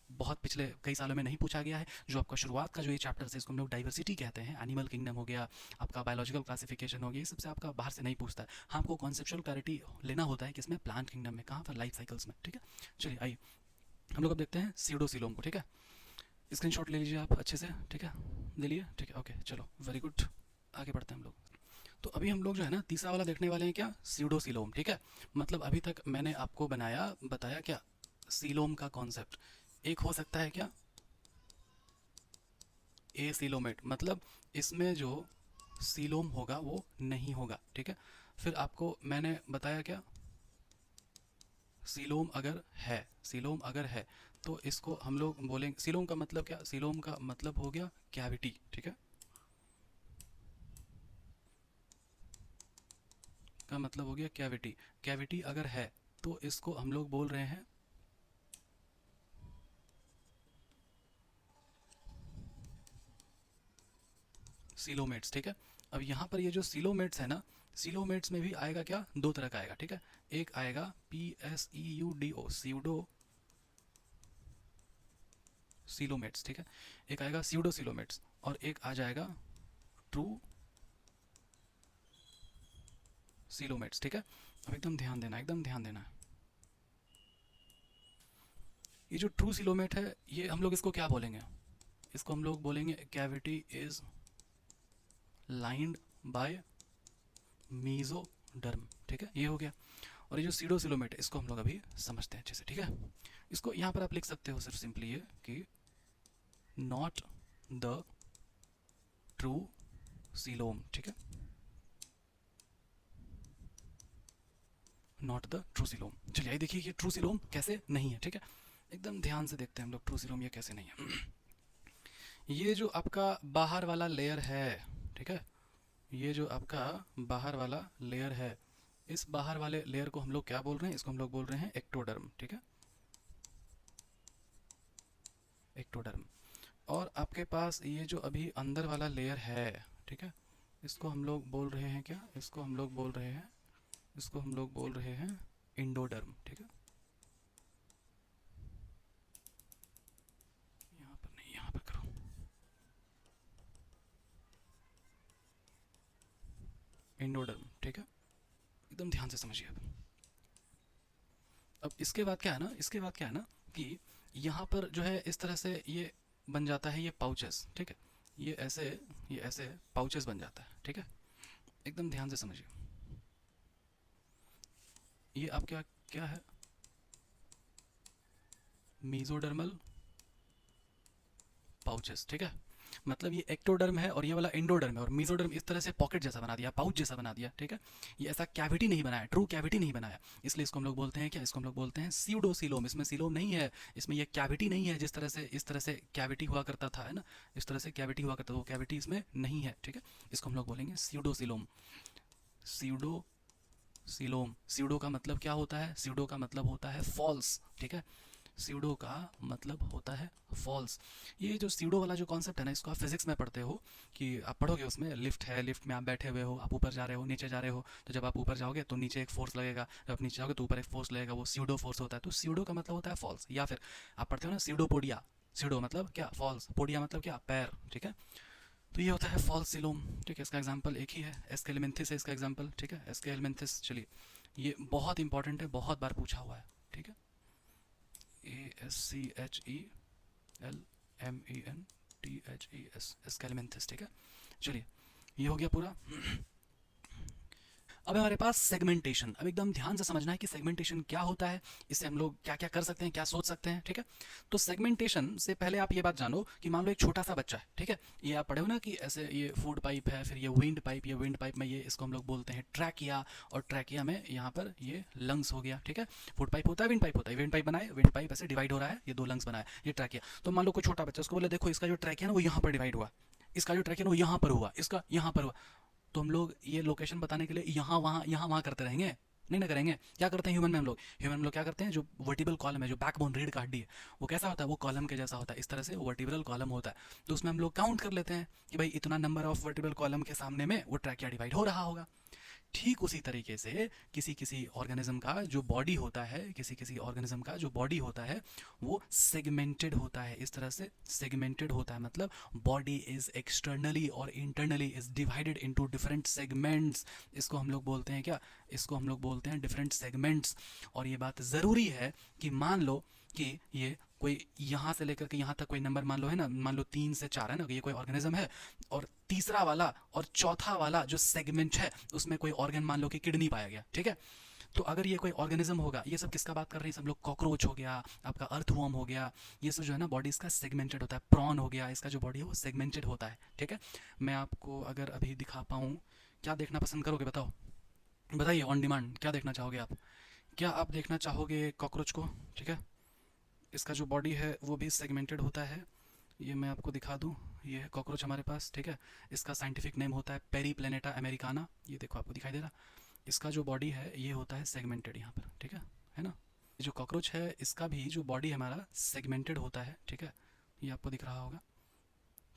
बहुत पिछले कई सालों में नहीं पूछा गया है। जो आपका शुरुआत का जो ये चैप्टर है इसको हम लोग डाइवर्सिटी कहते हैं, एनिमल किंगडम हो गया, आपका बायोलॉजिकल क्लासिफिकेशन हो गया, ये सबसे आपका बाहर से नहीं पूछता है। हाँ, आपको कॉन्सेप्चुअल क्लैरिटी लेना होता है किसमें, प्लांट किंगडम में, कहाँ पर, लाइफ साइकिल्स में, ठीक है। चलिए आइए हम लोग अब देखते हैं सीडोसिलोम को, ठीक है। स्क्रीनशॉट ले लीजिए आप अच्छे से, ठीक है, ले लिए, ठीक है, ओके, चलो वेरी गुड, आगे बढ़ते हैं हम लोग। तो अभी हम लोग जो है ना तीसरा वाला देखने वाले हैं, क्या, सीडोसिलोम, ठीक है। मतलब अभी तक मैंने आपको बताया क्या, सीलोम का कॉन्सेप्ट। एक हो सकता है क्या, ए सीलोमेट, मतलब इसमें जो सीलोम होगा वो नहीं होगा, ठीक है। फिर आपको मैंने बताया क्या, सीलोम अगर है तो इसको हम लोग बोलेंगे, सीलोम का मतलब क्या, सीलोम का मतलब हो गया कैविटी, ठीक है, का मतलब हो गया कैविटी। कैविटी अगर है तो इसको हम लोग बोल रहे हैं सीलोमेट्स, ठीक है। अब यहाँ पर ये जो सीलोमेट्स है ना, सीलोमेट्स में भी आएगा क्या, दो तरह का आएगा, ठीक है। एक आएगा PSEUDO, सीडो सीलोमेट्स, ठीक है। एक आएगा सीडो सीलोमेट्स, और एक आ जाएगा ट्रू सीलोमेट्स, ठीक है। अब एकदम ध्यान देना, एकदम ध्यान देना। ये जो ट्रू सीलोमेट है, ये हम लोग इसको क्या बोलेंगे, इसको हम लोग बोलेंगे cavity is lined bye mesoderm, ठीक है, ये हो गया। और ये जो सीडोसिलोमेट है इसको हम लोग अभी समझते हैं अच्छे से, ठीक है। इसको यहाँ पर आप लिख सकते हो सिर्फ सिंपली ये कि नॉट द ट्रू सीलोम, ठीक है, नॉट द ट्रू सीलोम। चलिए आइए देखिए ये ट्रू सीलोम कैसे नहीं है, ठीक है। एकदम ध्यान से देखते हैं हम लोग ट्रू सीलोम ये कैसे नहीं है। ये जो आपका बाहर वाला लेयर है, ठीक है, ये जो आपका बाहर वाला लेयर है, इस बाहर वाले लेयर को हम लोग क्या बोल रहे हैं, इसको हम लोग बोल रहे हैं एक्टोडर्म, ठीक है, एक्टोडर्म। और आपके पास ये जो अभी अंदर वाला लेयर है, ठीक है, इसको हम लोग बोल रहे हैं क्या, इसको हम लोग बोल रहे हैं, इसको हम लोग बोल रहे हैं इंडोडर्म, ठीक है। यहाँ पर नहीं, यहाँ पर करो, इंडोडर्म, ठीक है, एकदम ध्यान से समझिए। अब इसके बाद क्या है ना, इसके बाद क्या है ना कि यहाँ पर जो है इस तरह से ये बन जाता है, ये पाउचेस, ठीक है, ये ऐसे पाउचेस बन जाता है, ठीक है, एकदम ध्यान से समझिए। ये आपका क्या है, मीजोडर्मल पाउचेस, ठीक है। मतलब ये एक्टोडर्म है और ये वाला एंडोडर्म है, और मीजोडर्म इस तरह से पॉकेट जैसा बना दिया, पाउच जैसा बना दिया, ठीक है। ये ऐसा कैविटी नहीं बनाया, ट्रू कैविटी नहीं बनाया, इसलिए इसको हम लोग बोलते हैं क्या, इसको हम लोग बोलते हैं सीडोसिलोम। इसमें सीलोम नहीं है, इसमें ये कैविटी नहीं है, जिस तरह से इस तरह से कैविटी हुआ करता था, है ना, इस तरह से कैविटी हुआ करता था, वो कैविटी इसमें नहीं है, ठीक है। इसको हम लोग बोलेंगे सीडोसिलोम, सीडो सीलोम। सीडो का मतलब क्या होता है, सीडो का मतलब होता है फॉल्स, ठीक है, सीडो का मतलब होता है फॉल्स। ये जो सीडो वाला जो कॉन्सेप्ट है ना, इसको आप फिजिक्स में पढ़ते हो, कि आप पढ़ोगे उसमें, लिफ्ट है, लिफ्ट में आप बैठे हुए हो, आप ऊपर जा रहे हो, नीचे जा रहे हो, तो जब आप ऊपर जाओगे तो नीचे एक फोर्स लगेगा, जब आप नीचे जाओगे तो ऊपर एक फोर्स लगेगा, वो सीडो फोर्स होता है। तो सीडो का मतलब होता है फॉल्स। या फिर आप पढ़ते हो ना सीडोपोडिया, सीडो मतलब क्या, फॉल्स, पोडिया मतलब क्या, पैर, ठीक है। तो ये होता है फॉल्स सिलोम, ठीक है। इसका एग्जांपल एक ही है, एस्केलेमेंथिस है इसका एग्जांपल, ठीक है, एस्केलेमेंथिस। चलिए ये बहुत इंपॉर्टेंट है, बहुत बार पूछा हुआ है, ठीक है, ASCHELMENTHES, एस्केलेमेंथिस, ठीक है। चलिए ये हो गया पूरा। अब हमारे पास सेगमेंटेशन। अब एकदम ध्यान से समझना है कि सेगमेंटेशन क्या होता है, इससे हम लोग क्या क्या कर सकते हैं, क्या सोच सकते हैं, ठीक है। तो सेगमेंटेशन से पहले आप ये बात जानो कि मान लो एक छोटा सा बच्चा है, ठीक है, ये आप पढ़े हो ना कि ऐसे ये फूड पाइप है, फिर ये विंड पाइप, ये विंड पाइप में ये इसको हम लोग बोलते हैं ट्रैकिया, और ट्रैकिया में यहाँ पर ये लंग्स हो गया, ठीक है। फूड पाइप होता है, विंड पाइप होता है, विंड पाइप बनाए, विंड पाइप ऐसे डिवाइड हो रहा है, ये दो लंग्स बनाए, ये ट्रैकिया। तो मान लो कोई छोटा बच्चा, उसको बोले देखो इसका जो ट्रैकिया ना वो यहाँ पर डिवाइड हुआ, इसका जो ट्रैकिया ना वो यहाँ पर हुआ, इसका यहाँ पर हुआ। तो हम लोग ये लोकेशन बताने के लिए यहाँ वहाँ करते रहेंगे, नहीं ना करेंगे। क्या करते हैं ह्यूमन में हम लोग, ह्यूमन में लोग क्या करते हैं, जो वर्टिबल कॉलम है, जो बैकबोन रीढ़ का हड्डी है, वो कैसा होता है, वो कॉलम के जैसा होता है, इस तरह से वर्टिब्रल कॉलम होता है। तो उसमें हम लोग काउंट कर लेते हैं कि भाई इतना नंबर ऑफ वर्टिब्रल कॉलम के सामने में वो ट्रैकिया डिवाइड हो रहा होगा। ठीक उसी तरीके से किसी किसी ऑर्गेनिज्म का जो बॉडी होता है, किसी किसी ऑर्गेनिज्म का जो बॉडी होता है वो सेगमेंटेड होता है, इस तरह से सेगमेंटेड होता है। मतलब बॉडी इज एक्सटर्नली और internally is divided into different segments. इसको हम लोग बोलते हैं क्या, इसको हम लोग बोलते हैं डिफरेंट सेगमेंट्स। और ये बात ज़रूरी है कि मान लो कि ये कोई यहाँ से लेकर के यहाँ तक कोई नंबर मान लो है ना, मान लो 3 से 4 है ना, ये कोई ऑर्गेनिज्म है, और तीसरा वाला और चौथा वाला जो सेगमेंट है उसमें कोई ऑर्गन मान लो कि किडनी पाया गया, ठीक है। तो अगर ये कोई ऑर्गेनिज्म होगा, ये सब किसका बात कर रहे हैं सब लोग, कॉकरोच हो गया, आपका अर्थवर्म हो गया, ये सब जो है ना बॉडी इसका सेगमेंटेड होता है। प्रॉन हो गया, इसका जो बॉडी है वो सेगमेंटेड होता है, ठीक है। मैं आपको अगर अभी दिखा पाऊँ, क्या देखना पसंद करोगे बताओ, बताइए ऑन डिमांड क्या देखना चाहोगे आप। क्या आप देखना चाहोगे कॉकरोच को, ठीक है। इसका जो बॉडी है वो भी सेगमेंटेड होता है। ये मैं आपको दिखा दूँ, ये है कॉकरोच हमारे पास, ठीक है। इसका साइंटिफिक नेम होता है पेरीप्लेनेटा अमेरिकाना, ये देखो आपको दिखाई दे रहा। इसका जो बॉडी है ये होता है सेगमेंटेड यहाँ पर, ठीक है ना। ये जो कॉकरोच है इसका भी जो बॉडी हमारा सेगमेंटेड होता है, ठीक है। ये आपको दिख रहा होगा,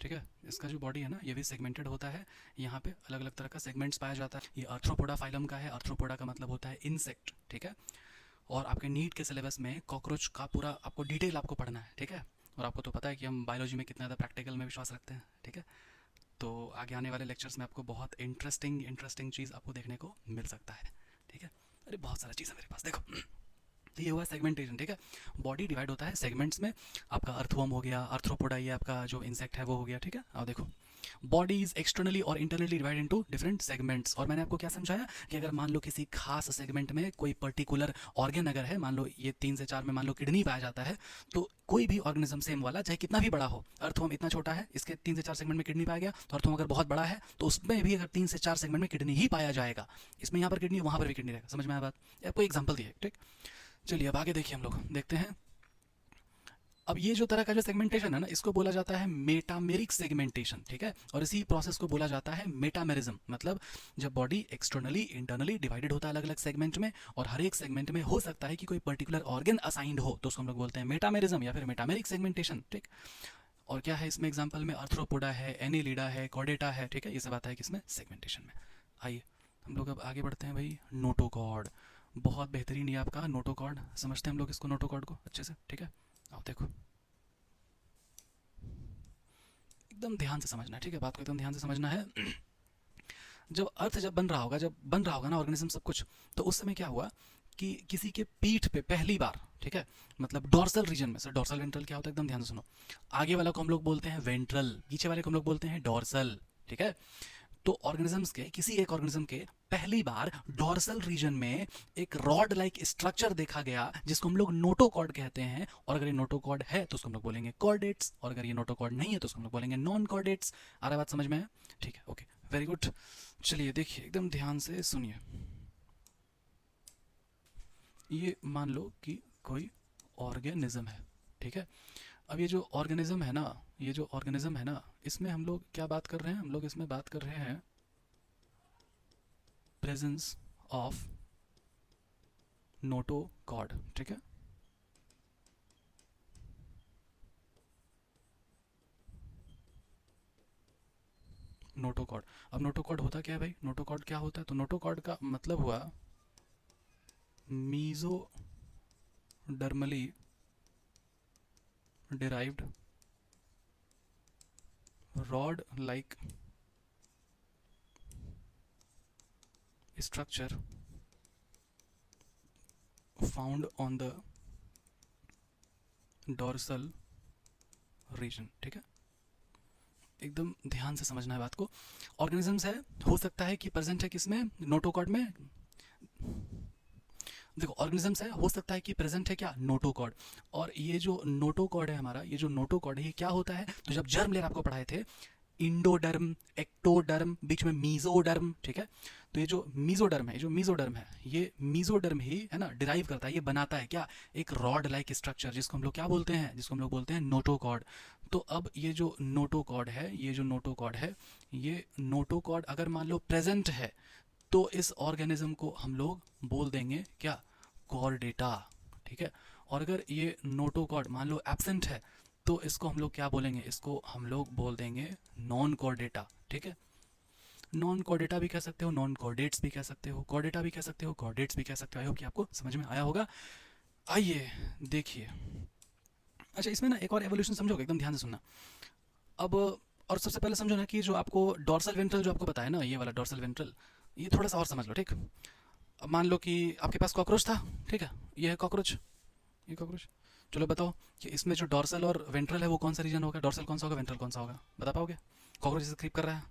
ठीक है। इसका जो बॉडी है ना ये भी सेगमेंटेड होता है, यहाँ पे अलग अलग तरह का सेगमेंट्स पाया जाता है। ये आर्थ्रोपोडा फाइलम का है, आर्थ्रोपोडा का मतलब होता है इंसेक्ट, ठीक है। और आपके नीट के सिलेबस में कॉकरोच का पूरा आपको डिटेल आपको पढ़ना है, ठीक है। और आपको तो पता है कि हम बायोलॉजी में कितना ज़्यादा प्रैक्टिकल में विश्वास रखते हैं, ठीक है। तो आगे आने वाले लेक्चर्स में आपको बहुत इंटरेस्टिंग चीज़ आपको देखने को मिल सकता है, ठीक है। अरे बहुत सारा चीज़ है मेरे पास, देखो। तो ये हुआ सेगमेंटेशन, ठीक है। बॉडी डिवाइड होता है सेगमेंट्स में। आपका अर्थवर्म हो गया, आर्थ्रोपोडा, ये आपका जो इंसेक्ट है वो हो गया, ठीक है। अब देखो बॉडी इज एक्सटर्नली और internally divide into different segments. और मैंने आपको क्या समझाया कि अगर मान लो किसी खास सेगमेंट में कोई पर्टिकुलर ऑर्गन अगर है, मान लो ये 3 से 4 में मान लो किडनी पाया जाता है, तो कोई भी ऑर्गेनिज्म सेम वाला चाहे कितना भी बड़ा हो, अर्थवर्म इतना छोटा है, इसके 3 से 4 सेगमेंट में किडनी पाया गया, तो अर्थवर्म अगर बहुत बड़ा है तो उसमें भी अगर 3 से 4 सेगमेंट में किडनी ही पाया जाएगा, इसमें यहाँ पर किडनी वहाँ पर भी किडनी रहेगा। समझ में आया बात, आपको एग्जाम्पल दिया, ठीक। चलिए अब आगे देखिए, हम लोग देखते हैं। अब ये जो तरह का जो सेगमेंटेशन है ना, इसको बोला जाता है मेटामेरिक सेगमेंटेशन, ठीक है। और इसी प्रोसेस को बोला जाता है मेटामेरिज्म। मतलब जब बॉडी एक्सटर्नली इंटरनली डिवाइडेड होता है अलग अलग सेगमेंट में, और हर एक सेगमेंट में हो सकता है कि कोई पर्टिकुलर ऑर्गन असाइंड हो, तो उसको हम लोग बोलते हैं मेटामेरिज्म या फिर मेटामेरिक सेगमेंटेशन, ठीक। और क्या है इसमें एग्जाम्पल में, आर्थ्रोपोडा है, एनिलिडा है, कॉर्डेटा है, ठीक है। ये सब आता है किसमें, सेगमेंटेशन में। आइए हम लोग अब आगे बढ़ते हैं भाई। नोटोकॉर्ड, बहुत बेहतरीन ये आपका नोटोकॉर्ड, समझते हैं हम लोग इसको, नोटोकॉर्ड को अच्छे से, ठीक है। अब देखो एकदम ध्यान से समझना है, ठीक है। बात को एकदम ध्यान से समझना है। जब बन रहा होगा ना ऑर्गेनिज्म सब कुछ, तो उस समय क्या हुआ कि किसी के पीठ पे पहली बार, ठीक है, मतलब डॉर्सल रीजन में, सर डॉर्सल वेंट्रल क्या होता है, एकदम ध्यान से सुनो। आगे वाला को हम लोग बोलते हैं वेंट्रल, पीछे वाले को हम लोग बोलते हैं डॉर्सल, ठीक है। तो ऑर्गेनिजम्स के, किसी एक ऑर्गेनिज्म के पहली बार डॉर्सल रीजन में एक रॉड लाइक स्ट्रक्चर देखा गया, जिसको हम लोग नोटोकॉर्ड कहते हैं। और अगर ये नोटोकॉर्ड है तो उसको हम लोग बोलेंगे कॉर्डेट्स, और अगर ये नोटोकॉर्ड नहीं है तो उसको हम लोग बोलेंगे नॉन कॉर्डेट्स। आ रहा बात समझ में है, ठीक है, ओके, वेरी गुड। चलिए देखिए एकदम ध्यान से सुनिए। ये मान लो कि कोई ऑर्गेनिज्म है, ठीक है। अब ये जो ऑर्गेनिज्म है ना, इसमें हम लोग क्या बात कर रहे हैं, हम लोग इसमें बात कर रहे हैं प्रेजेंस ऑफ नोटोकॉर्ड, ठीक है। नोटोकॉर्ड, अब नोटोकॉर्ड होता क्या है भाई, नोटोकॉर्ड क्या होता है, तो नोटोकॉर्ड का मतलब हुआ mesodermally derived rod like structure found on the dorsal region, ठीक है। एकदम ध्यान से समझना है बात को। ऑर्गेनिजम्स है, हो सकता है कि प्रेजेंट है किसमें, नोटोकॉर्ड में। देखो ऑर्गेनिजम्स है, हो सकता है कि प्रेजेंट है क्या, नोटोकॉर्ड। और ये जो नोटोकॉर्ड है हमारा, ये जो नोटोकॉर्ड है ये क्या होता है, तो जब जर्म लेयर आपको पढ़ाए थे, इंडोडर्म, एक्टोडर्म, बीच में मीजोडर्म, ठीक है। तो ये जो मीजोडर्म है, ये मीजोडर्म ही है ना डिराइव करता है, ये बनाता है क्या, एक रॉड लाइक स्ट्रक्चर, जिसको हम लोग क्या बोलते हैं, नोटोकॉर्ड। तो अब ये जो नोटोकॉर्ड है, ये नोटोकॉर्ड अगर मान लो प्रेजेंट है, तो इस ऑर्गेनिज्म को हम लोग बोल देंगे क्या, कॉर्डेटा, ठीक है। और अगर ये नोटोकॉर्ड मान लो एब्सेंट है, तो इसको हम लोग क्या बोलेंगे, इसको हम लोग बोल देंगे नॉन कॉर्डेटा, ठीक है। नॉन कॉर्डेटा भी कह सकते हो, नॉन कॉर्डेट्स भी कह सकते हो, कॉर्डेटा भी कह सकते हो, कॉर्डेट्स भी कह सकते हो। आई होप कि आपको समझ में आया होगा। आइए देखिए, अच्छा इसमें ना एक और एवोल्यूशन समझोगे, एकदम ध्यान से सुनना। अब और सबसे पहले समझो ना कि जो आपको डोर्सल वेंट्रल जो आपको बताया ना, ये वाला डोर्सल वेंट्रल, ये थोड़ा सा और समझ लो, ठीक। अब मान लो कि आपके पास कॉकरोच था, ठीक है, ये है कॉकरोच, ये कॉकरोच। चलो बताओ कि इसमें जो डोर्सल और वेंट्रल है वो कौन सा रीजन होगा, डोर्सल कौन सा होगा, वेंट्रल कौन सा होगा, बता पाओगे? कॉकरोच जैसे क्रीप कर रहा है,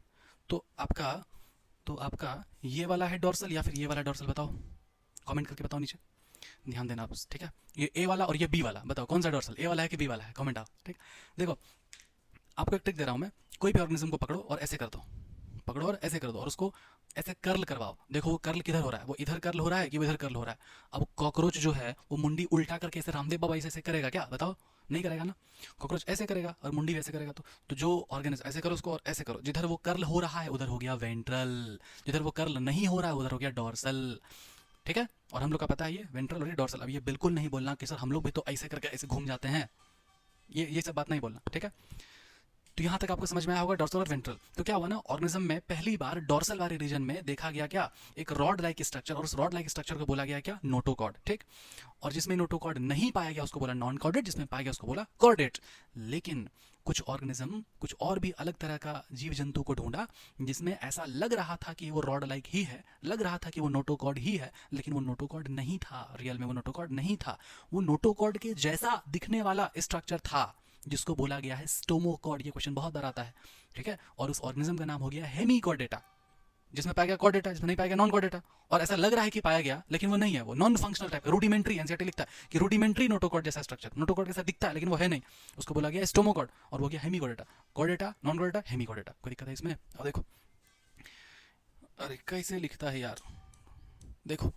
तो आपका ये वाला है डोर्सल या फिर ये वाला डोर्सल, बताओ, कमेंट करके बताओ नीचे, ध्यान देना आप, ठीक है। ये ए वाला और ये बी वाला, बताओ कौन सा डोर्सल, ए वाला है कि बी वाला है, कमेंट आओ, ठीक। देखो आपको एक ट्रिक दे रहा हूँ मैं, कोई भी ऑर्गेनिज्म को पकड़ो और ऐसे कर दो, पकड़ो और ऐसे कर दो और उसको ऐसे कर्ल करवाओ, देखो वो कर्ल किधर हो रहा है, वो इधर कर्ल हो रहा है कि वो इधर कर्ल हो रहा है। अब कॉकरोच जो है वो मुंडी उल्टा करके ऐसे रामदेव बाबा ऐसे करेगा क्या, बताओ? नहीं करेगा ना। कॉकरोच ऐसे करेगा और मुंडी वैसे करेगा। तो जो ऑर्गेनिज्म ऐसे करो उसको और ऐसे करो, जिधर वो कर्ल हो रहा है उधर हो गया वेंट्रल, जिधर वो कर्ल नहीं हो रहा है उधर हो गया डोर्सल, ठीक है। और हम लोग का पता है ये वेंट्रल और ये डोर्सल। अब ये बिल्कुल नहीं बोलना कि सर हम लोग भी तो ऐसे करके ऐसे घूम जाते हैं, ये सब बात नहीं बोलना, ठीक है। तो यहाँ तक आपको समझ में आया होगा डोर्सल और वेंट्रल। तो क्या हुआ ना, ऑर्गेनिज्म में पहली बार डोर्सल वाले रीजन में देखा गया क्या, एक रॉड लाइक स्ट्रक्चर, और उस रॉड लाइक स्ट्रक्चर को बोला गया क्या, नोटोकॉर्ड, ठीक। और जिसमें नोटोकॉर्ड नहीं पाया गया उसको बोला नॉन कॉर्डेट, जिसमें पाया गया उसको बोला कॉर्डेट। लेकिन कुछ ऑर्गेनिज्म, कुछ और भी अलग तरह का जीव जंतु को ढूंढा जिसमें ऐसा लग रहा था कि वो रॉड लाइक ही है, लग रहा था कि वो नोटोकॉर्ड ही है, लेकिन वो नोटोकॉर्ड नहीं था, रियल में वो नोटोकॉर्ड नहीं था, वो नोटोकॉर्ड के जैसा दिखने वाला स्ट्रक्चर था जिसको बोला गया है स्टोमोकॉर्ड। ये क्वेश्चन बहुत बार आता है, ठीक है। और उस ऑर्गेनिज्म का नाम हो गया हेमीकॉर्डेटा, जिसमें पाया गया कॉर्डेटा, जिसमें नहीं पाया गया नॉन कॉर्डेटा। और ऐसा लग रहा है कि पाया गया लेकिन वो नहीं है, वो नॉन फंक्शनल टाइप का, रूडिमेंट्री, एनसीईआरटी लिखता है कि रूडिमेंट्री नोटोकॉर्ड जैसा स्ट्रक्चर, नोटोकॉर्ड जैसा दिखता है लेकिन वो है नहीं, उसको बोला गया स्टोमोकॉर्ड और वो गया hemichordata. Chordata, non chordata, hemichordata. कोई दिक्कत है इसमें? और देखो, अरे कैसे लिखता है यार, देखो,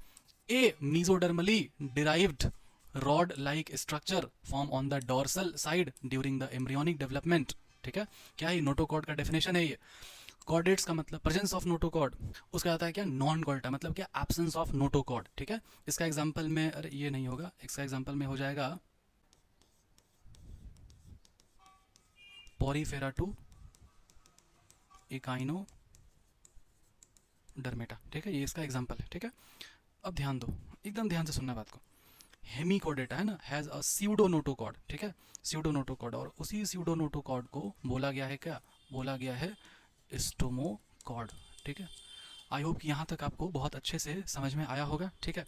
a mesodermally derived rod like structure form on the dorsal side during the embryonic development, ठीक है। क्या है नोटोकॉर्ड का डेफिनेशन है ये। कॉर्डेट्स का मतलब प्रेजेंस ऑफ नोटोकॉर्ड, उसका आता है क्या नॉन कॉर्डेटा, मतलब क्या एब्सेंस ऑफ नोटोकॉर्ड, ठीक है। इसका एग्जांपल में, अरे ये नहीं होगा, इसका एग्जांपल में हो जाएगा पोरीफेरा टू इकाइनो डर्मेटा, ठीक है, ये इसका एग्जांपल है, ठीक है। अब ध्यान दो, एकदम ध्यान से सुनना बात को। हेमीकॉर्डेटा है ना, हैज अ स्यूडोनोटोकॉर्ड, ठीक है, स्यूडोनोटोकॉर्ड, और उसी स्यूडोनोटोकॉर्ड को बोला गया है क्या, बोला गया है स्टोमोकॉर्ड, ठीक है। आई होप कि यहाँ तक आपको बहुत अच्छे से समझ में आया होगा, ठीक है।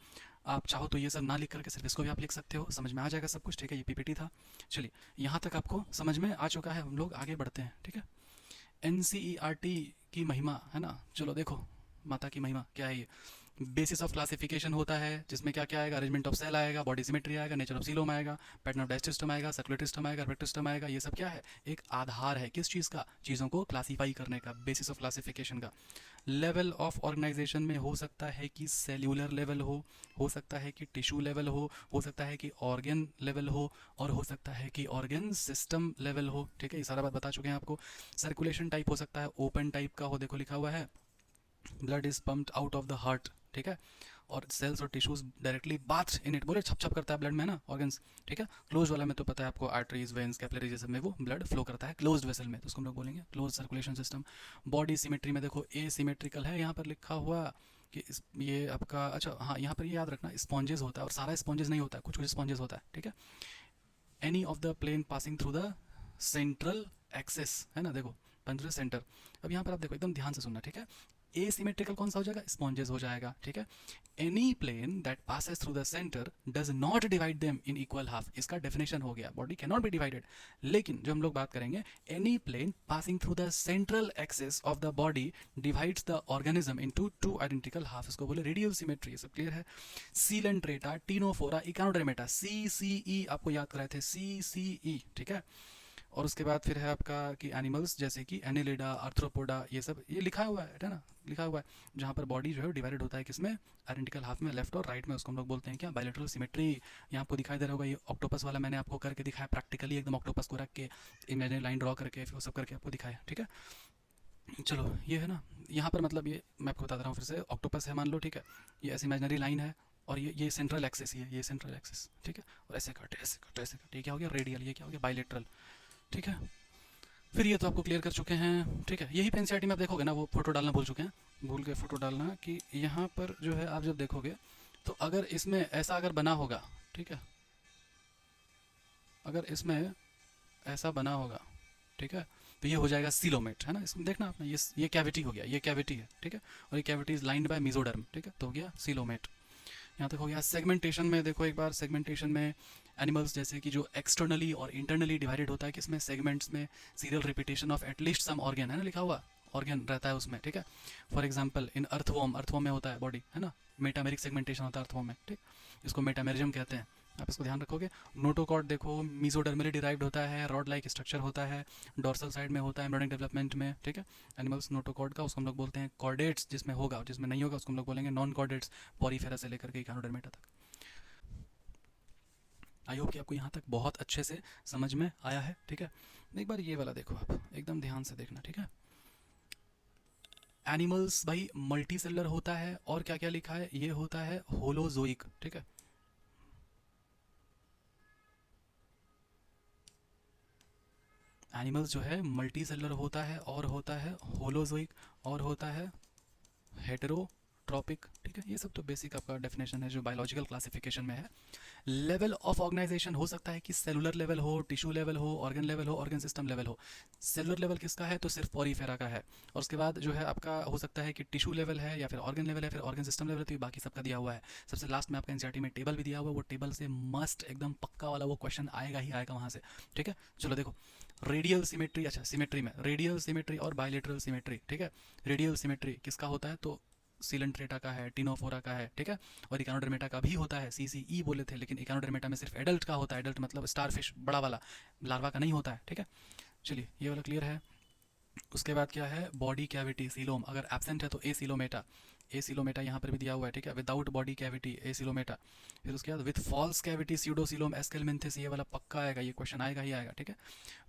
आप चाहो तो ये सब ना लिख करके सिर्फ इसको भी आप लिख सकते हो, समझ में आ जाएगा सब कुछ, ठीक है। ये पीपीटी था। चलिए यहाँ तक आपको समझ में आ चुका है, हम लोग आगे बढ़ते हैं, ठीक है। एनसीईआरटी की महिमा है ना, चलो देखो माता की महिमा क्या है ये। बेसिस ऑफ क्लासिफिकेशन होता है जिसमें क्या क्या आएगा, अरेंजमेंट ऑफ सेल आएगा, बॉडी सिमेट्री आएगा, नेचर ऑफ सीलोम आएगा, पैटर्न ऑफ डाइजेस्टिव सिस्टम आएगा, सर्कुलेटरी सिस्टम आएगा, रिप्रोडक्टिव सिस्टम आएगा। ये सब क्या है, एक आधार है किस चीज़ का, चीज़ों को क्लासीफाई करने का, बेसिस ऑफ क्लासिफिकेशन का। लेवल ऑफ ऑर्गेनाइजेशन में हो सकता है कि सेल्यूलर लेवल हो सकता है कि टिश्यू लेवल हो सकता है कि ऑर्गन लेवल हो, और हो सकता है कि ऑर्गन सिस्टम लेवल हो, ठीक है। ये सारा बात बता चुके हैं आपको। सर्कुलेशन टाइप हो सकता है ओपन टाइप का हो, देखो लिखा हुआ है blood is pumped out of the heart, ठीक है। और सेल्स और tissues directly bath in it, बोले छप छप करता है ब्लड में ना ऑर्गन्स, ठीक है। क्लोज वाला में तो पता है आपको, आर्टरीज, वेन्स, कैपिलरीज जैसे में वो ब्लड फ्लो करता है क्लोज्ड वेसल में, तो उसको हम लोग बोलेंगे close circulation system. Body symmetry में देखो ए सिमेट्रिकल है, यहाँ पर लिखा हुआ कि ये आपका, अच्छा हाँ, यहाँ पर ये याद रखना स्पॉन्जेस होता है, और सारा स्पॉन्जेस नहीं होता है, कुछ कुछ स्पॉन्जेस होता है, ठीक है। Any of the plane passing through the central axis, है ना, देखो पंद्रह सेंटर। अब यहाँ पर आप देखो एकदम ध्यान से सुनना, ठीक है। ए सिमेट्रिकल कौन सा हो जाएगा, स्पॉन्जेस हो जाएगा, ठीक है। Any plane that passes through the centre does not divide them in equal half, इसका डेफिनेशन हो गया, body can not be divided. लेकिन जो हम लोग बात करेंगे, any plane passing through the central axis of the body divides the organism into two identical half, इसको बोले रेडियल सिमेट्री। सब क्लियर है। सीलेंट्रेटा, टीनोफोरा, इकानोडर्मेटा, CCE आपको याद कराए थे, CCE, ठीक है। और उसके बाद फिर है आपका कि एनिमल्स जैसे कि एनिलिडा, आर्थ्रोपोडा, ये सब ये लिखा हुआ है ना, लिखा हुआ है, जहाँ पर बॉडी जो है डिवाइडेड होता है किसमें, आइडेंटिकल हाफ में, लेफ्ट और राइट में, उसको हम लोग बोलते हैं क्या, बायलैटरल सिमेट्री। यहाँ आपको दिखाई दे रहा होगा ये ऑक्टोपस वाला मैंने आपको करके दिखाया प्रैक्टिकली, एकदम ऑक्टोपस को रख के इमेजिनरी लाइन ड्रॉ करके फिर वो सब करके आपको दिखाया, ठीक है। चलो ये है ना, यहाँ पर मतलब ये मैं आपको बता दे रहा हूँ फिर से, ऑक्टोपस है मान लो, ठीक है, ये ऐसी इमेजिनरी लाइन है, और ये सेंट्रल एक्सेस, ये सेंट्रल एक्सेस, ठीक है। और ऐसे कट, ऐसे कट, ऐसे कट, ये क्या हो गया रेडियल, ये क्या हो गया बायलैटरल, ठीक है। फिर ये तो आपको क्लियर कर चुके हैं, ठीक है। यही पे एनसीईआरटी में आप देखोगे ना, वो फोटो डालना भूल चुके हैं, भूल के फोटो डालना, कि यहाँ पर जो है आप जब देखोगे तो अगर इसमें ऐसा अगर बना होगा, ठीक है, अगर इसमें ऐसा बना होगा, ठीक है, तो ये हो जाएगा सीलोमेट, है ना। इसमें देखना आपने, ये कैविटी हो गया, ये कैविटी है, ठीक है, और ये cavity is lined bye mesoderm, ठीक है, तो हो गया सीलोमेट। यहाँ तक हो गया। सेगमेंटेशन में देखो एक बार, सेगमेंटेशन में एनिमल्स जैसे कि जो एक्सटर्नली और इंटरनली डिवाइडेड होता है, किसमें सेगमेंट्स में serial repetition of at least some organ, है ना, लिखा हुआ ऑर्गन रहता है उसमें, ठीक है। For example in earthworm, earthworm में होता है बॉडी, है ना, मेटामेरिक सेगमेंटेशन होता है अर्थवॉर्म में, ठीक, इसको मेटामेरिज्म कहते हैं, आप इसको ध्यान रखोगे। नोटोकॉर्ड देखो मीजोडर्मली डिराइव्ड होता है, रॉड लाइक स्ट्रक्चर होता है, डोर्सल साइड में होता है एम्ब्रियोनिक डेवलपमेंट में, ठीक है, एनिमल्स नोटोकॉर्ड का, उसको हम लोग बोलते हैं कॉर्डेट्स, जिसमें होगा, जिसमें नहीं होगा उसको हम लोग बोलेंगे नॉन कॉर्डेट्स, पॉरीफेरा से लेकर के इकानोडर्मेटा तक। आई होप कि आपको यहाँ तक बहुत अच्छे से समझ में आया है, ठीक है। एक बार ये वाला देखो आप, एकदम ध्यान से देखना, ठीक है। एनिमल्स भाई मल्टी सेलुलर होता है, और क्या क्या लिखा है, ये होता है होलोजोइक, ठीक है। एनिमल्स जो है मल्टी सेलुलर होता है, और होता है होलोजोइक, और होता है हेटेरोट्रॉपिक, ठीक है। ये सब तो बेसिक आपका डेफिनेशन है जो बायोलॉजिकल क्लासिफिकेशन में है। लेवल ऑफ ऑर्गेनाइजेशन हो सकता है कि सेलुलर लेवल हो, टिश्यू लेवल हो, ऑर्गन लेवल हो, ऑर्गन सिस्टम लेवल हो। सेलुलर लेवल किसका है, तो सिर्फ पॉरीफेरा का है, और उसके बाद जो है आपका हो सकता है कि टिश्यू लेवल है, या फिर ऑर्गन लेवल है, फिर ऑर्गन सिस्टम लेवल है, तो ये बाकी सबका दिया हुआ है। सबसे लास्ट में आपका एनसीईआरटी में टेबल भी दिया हुआ है, वो टेबल से मस्ट एकदम पक्का वाला वो क्वेश्चन आएगा ही आएगा वहाँ से, ठीक है। चलो देखो, रेडियल सिमेट्री, अच्छा सिमेट्री में रेडियल सिमेट्री और बायलेटरल सिमेट्री, ठीक है। रेडियल सिमेट्री किसका होता है, तो सीलेंट्रेटा का है, टिनोफोरा का है, ठीक है, और इकानोडर्मेटा का भी होता है, सीसीई बोले थे, लेकिन इकानोडर्मेटा में सिर्फ एडल्ट का होता है, एडल्ट मतलब स्टारफिश बड़ा वाला, लार्वा का नहीं होता है, ठीक है। चलिए ये वाला क्लियर है। उसके बाद क्या है, बॉडी कैविटी सीलोम, अगर एब्सेंट है तो ए सीलोमेटा, ए सीलोमेटा यहाँ पर भी दिया हुआ है, ठीक है, विदाउट बॉडी कैविटी ए सीलोमेटा। फिर उसके बाद विथ फॉल्स कैविटी सीडोसीलोम एस्केलमेंथिस, ये वाला पक्का आएगा, ये क्वेश्चन आएगा ही आएगा, ठीक है।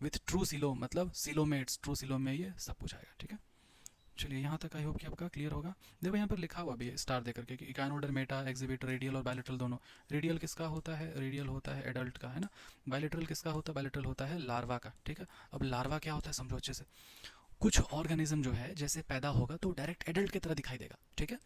विथ ट्रू सीलोम मतलब सीलोमेट्स, ट्रू सीलोम में ये सब कुछ आएगा, ठीक है। चलिए यहाँ तक आई होप कि आपका क्लियर होगा। देखो यहाँ पर लिखा हुआ भी है स्टार देकर के कि इकानोडर्मेटा एग्जिबिट रेडियल और बायलेटरल दोनों। रेडियल किसका होता है, रेडियल होता है एडल्ट का, है ना। बायलेटरल किसका होता है, बायलेटरल होता है लार्वा का, ठीक है। अब लार्वा क्या होता है समझो अच्छे से। कुछ ऑर्गेनिज्म जो है जैसे पैदा होगा तो डायरेक्ट एडल्ट की तरह दिखाई देगा, ठीक है,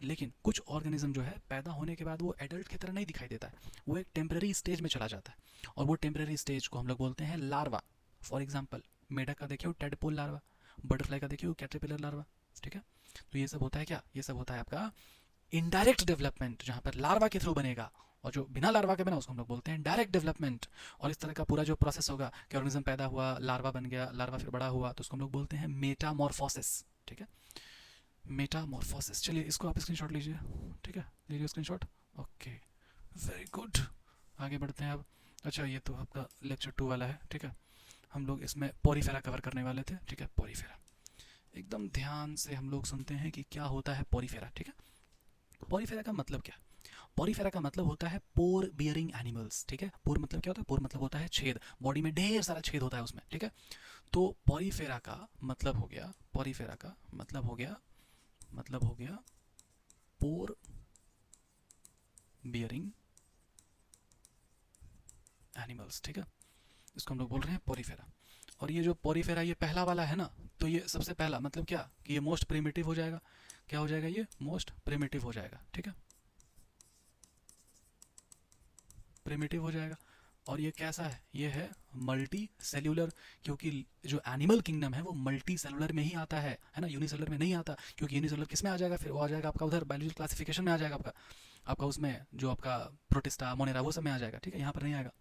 लेकिन कुछ ऑर्गेनिज्म जो है पैदा होने के बाद वो एडल्ट की तरह नहीं दिखाई देता है, वो एक टेम्पररी स्टेज में चला जाता है, और वो टेम्पररी स्टेज को हम लोग बोलते हैं लार्वा। फॉर एग्जाम्पल मेढक का देखिए टेडपोल लार्वा, बटरफ्लाई का देखिए कैटरपिलर लार्वा, ठीक है। तो ये सब होता है क्या, ये सब होता है आपका इनडायरेक्ट डेवलपमेंट, जहाँ पर लार्वा के थ्रू बनेगा, और जो बिना लार्वा के बना उसको हम लोग बोलते हैं डायरेक्ट डेवलपमेंट। और इस तरह का पूरा जो प्रोसेस होगा कि ऑर्गेनिज्म पैदा हुआ, लार्वा बन गया, लार्वा फिर बड़ा हुआ, तो उसको हम लोग बोलते हैं मेटामॉर्फोसिस, ठीक है, मेटामॉर्फोसिस। चलिए इसको आप स्क्रीनशॉट लीजिए, ठीक है, लीजिए स्क्रीनशॉट, ओके वेरी गुड। आगे बढ़ते हैं अब। अच्छा ये तो आपका लेक्चर 2 वाला है, ठीक है, हम लोग इसमें पॉरीफेरा कवर करने वाले थे, ठीक है। पॉरीफेरा एकदम ध्यान से हम लोग सुनते हैं कि क्या होता है पॉरीफेरा, ठीक है। पॉरीफेरा का मतलब क्या, पॉरीफेरा का मतलब होता है पोर बियरिंग एनिमल्स, ठीक है। पोर मतलब क्या होता है, पोर मतलब होता है छेद, बॉडी में ढेर सारा छेद होता है उसमें, ठीक है। तो पॉरीफेरा का मतलब हो गया, पॉरीफेरा का मतलब हो गया, मतलब हो गया पोर बियरिंग एनिमल्स, ठीक है, इसको हम लोग बोल रहे हैं पॉरीफेरा। और ये जो पॉरीफेरा ये पहला वाला है ना, तो ये सबसे पहला मतलब क्या कि ये मोस्ट प्रिमिटिव हो जाएगा, क्या हो जाएगा, ये मोस्ट प्रिमिटिव हो जाएगा, ठीक है, प्रिमिटिव हो जाएगा। और ये कैसा है, ये है मल्टी सेल्यूलर, क्योंकि जो एनिमल किंगडम है वो मल्टी सेलुलर में ही आता है ना, यूनिसेलुलर में नहीं आता, क्योंकि यूनिसेलुलर किस में आ जाएगा, फिर वो आ जाएगा आपका उधर बायोलॉजिकल क्लासिफिकेशन में आ जाएगा, आपका आपका उसमें जो आपका प्रोटिस्टा मोनेरा वो सब में आ जाएगा, ठीक है, यहाँ पर नहीं आएगा।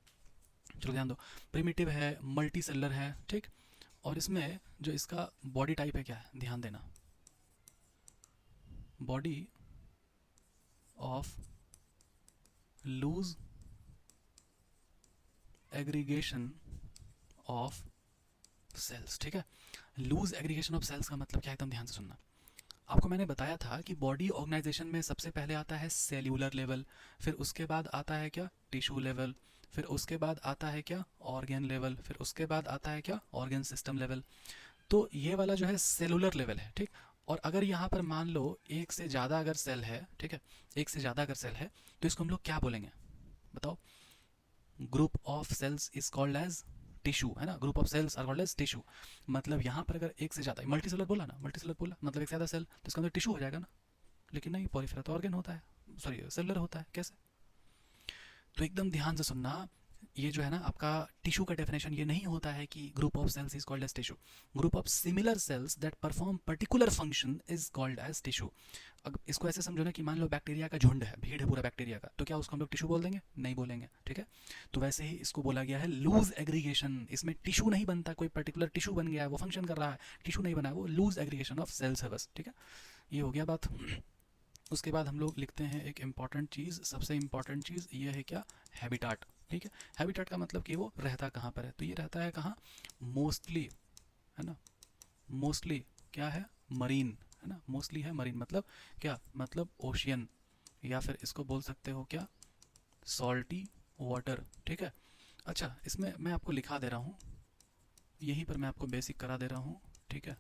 चलो ध्यान दो, प्रिमिटिव है, मल्टी सेलुलर है, ठीक। और इसमें जो इसका बॉडी टाइप है क्या है, ध्यान देना, body of loose aggregation of cells, ठीक है। लूज एग्रीगेशन ऑफ सेल्स का मतलब क्या है, एकदम ध्यान से सुनना। आपको मैंने बताया था कि बॉडी ऑर्गेनाइजेशन में सबसे पहले आता है सेल्यूलर लेवल, फिर उसके बाद आता है क्या, टिश्यू लेवल, फिर उसके बाद आता है क्या, ऑर्गन लेवल, फिर उसके बाद आता है क्या, ऑर्गन सिस्टम लेवल। तो ये वाला जो है सेलुलर लेवल है, ठीक। और अगर यहाँ पर मान लो एक से ज़्यादा अगर सेल है, ठीक है, एक से ज़्यादा अगर सेल है, तो इसको हम लोग क्या बोलेंगे बताओ, group of cells is called as tissue, है ना, group of cells are called as tissue. मतलब यहाँ पर अगर एक से ज़्यादा, मल्टी सेलर बोला ना, मल्टी सेलर बोला मतलब एक से ज़्यादा सेल, तो इसका अंदर टिश्यू हो जाएगा ना, लेकिन नहीं, पॉलीफेरा तो ऑर्गेन होता है, सॉरी सेलर होता है, कैसे? तो एकदम ध्यान से सुनना, ये जो है ना आपका टिश्यू का डेफिनेशन ये नहीं होता है कि group of cells is called as tissue. Group of similar cells that perform particular function is called as tissue. अब इसको ऐसे समझो ना कि मान लो बैक्टीरिया का झुंड है, भीड़ है पूरा बैक्टीरिया का, तो क्या उसको हम लोग टिश्यू बोल देंगे? नहीं बोलेंगे, ठीक है। तो वैसे ही इसको बोला गया है लूज एग्रीगेशन। इसमें टिश्यू नहीं बनता, कोई पर्टिकुलर टिश्यू बन गया है, वो फंक्शन कर रहा है, टिश्यू नहीं बना है, वो लूज एग्रीगेशन ऑफ सेल्स है बस, ठीक है। ये हो गया बात। उसके बाद हम लोग लिखते हैं एक इम्पॉर्टेंट चीज़, सबसे इम्पॉर्टेंट चीज़ ये है क्या? हैबिटाट, ठीक है। हैबिटाट का मतलब कि वो रहता कहाँ पर है, तो ये रहता है कहाँ? मोस्टली, है ना, मोस्टली क्या है? मरीन, है ना, मोस्टली है मरीन, मतलब क्या? मतलब ओशियन, या फिर इसको बोल सकते हो क्या? सॉल्टी वाटर, ठीक है। अच्छा, इसमें मैं आपको लिखा दे रहा हूँ, यहीं पर मैं आपको बेसिक करा दे रहा हूँ, ठीक है।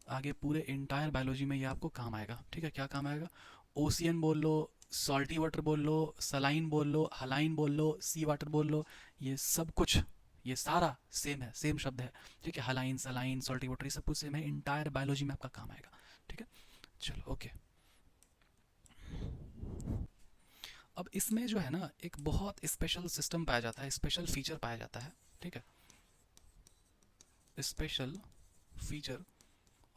आगे पूरे इंटायर बायोलॉजी में ये आपको काम आएगा, ठीक है। क्या काम आएगा? ओशियन बोल लो, सॉल्टी वाटर बोल लो, सलाइन बोल लो, हलाइन बोल लो, सी वाटर बोल लो, ये सब कुछ, ये सारा सेम है, सेम शब्द है, ठीक है। हलाइन, सलाइन, सॉल्टी वाटर, ये सब कुछ सेम है, इंटायर बायोलॉजी में आपका काम आएगा, ठीक है। चलो ओके। अब इसमें जो है ना एक बहुत स्पेशल सिस्टम पाया जाता है, स्पेशल फीचर पाया जाता है, ठीक है, स्पेशल फीचर।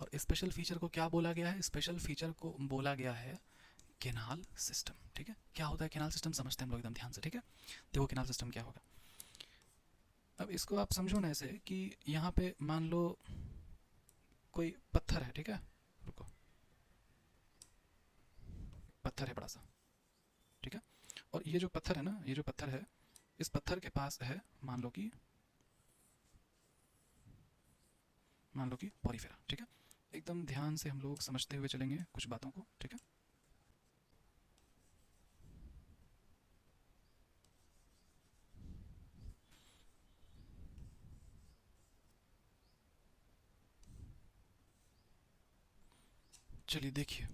और स्पेशल फीचर को क्या बोला गया है? स्पेशल फीचर को बोला गया है केनाल सिस्टम, ठीक है। क्या होता है केनाल सिस्टम, समझते हैं हम लोग एकदम ध्यान से, ठीक है। देखो केनाल सिस्टम क्या होगा। अब इसको आप समझो ना ऐसे कि यहाँ पे मान लो कोई पत्थर है, ठीक है, रुको, पत्थर है बड़ा सा, ठीक है। और ये जो पत्थर है ना, ये जो पत्थर है, इस पत्थर के पास है मान लो कि पॉलीफेरा, ठीक है। एकदम ध्यान से हम लोग समझते हुए चलेंगे कुछ बातों को, ठीक है। चलिए देखिए,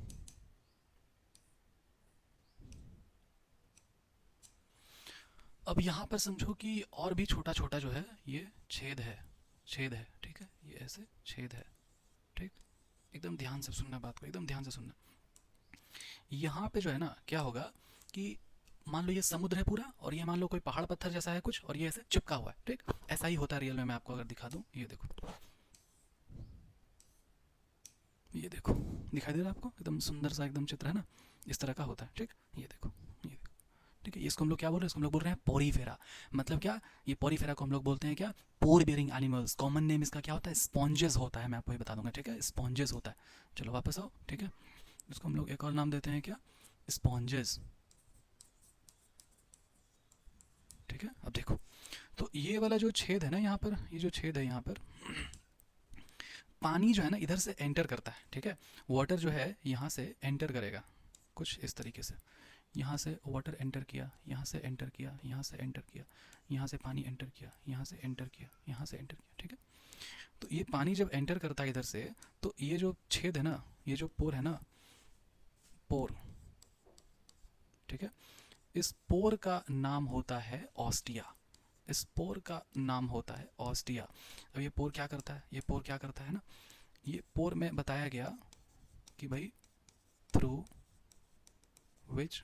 अब यहाँ पर समझो कि और भी छोटा छोटा जो है ये छेद है, छेद है, ठीक है, ये ऐसे छेद है, ठीक। एकदम ध्यान से सुनना बात को, एकदम ध्यान से सुनना। यहाँ पे जो है ना क्या होगा कि मान लो ये समुद्र है पूरा, और ये मान लो कोई पहाड़ पत्थर जैसा है कुछ, और ये ऐसे चिपका हुआ है, ठीक। ऐसा ही होता है रियल में, मैं आपको अगर दिखा दूँ, ये देखो, ये देखो, दिखाई दे रहा है आपको? एकदम सुंदर सा एकदम चित्र है ना, इस तरह का होता है, ठीक। ये देखो, ये देखो, ठीक है। इसको हम लोग क्या बोल रहे हैं? इसको हम लोग बोल रहे हैं पोरीफेरा। मतलब क्या? ये पोरीफेरा को हम लोग बोलते हैं क्या? पोर बियरिंग एनिमल्स। कॉमन नेम इसका क्या होता है? स्पॉन्जेस होता है, मैं आपको ये बता दूंगा, ठीक है, स्पॉन्जेस होता है। चलो वापस आओ, ठीक है। इसको हम लोग एक और नाम देते हैं क्या? स्पॉन्जेस, ठीक है। अब देखो, तो ये वाला जो छेद है ना यहाँ पर, ये जो छेद है यहाँ पर, पानी जो है ना इधर से एंटर करता है, ठीक है। वाटर जो है यहाँ से एंटर करेगा कुछ इस तरीके से, यहाँ से वाटर एंटर किया, यहाँ से एंटर किया, यहाँ से एंटर किया, यहाँ से पानी एंटर किया, यहाँ से एंटर किया, यहाँ से एंटर किया, ठीक है। तो ये पानी जब एंटर करता है इधर से, तो ये जो छेद है ना, ये जो पोर है ना, पोर, ठीक है, इस पोर का नाम होता है ऑस्टिया। इस पोर का नाम होता है ऑस्टिया। अब ये पोर क्या करता है? ये पोर क्या करता है ना, ये पोर में बताया गया कि भाई थ्रू विच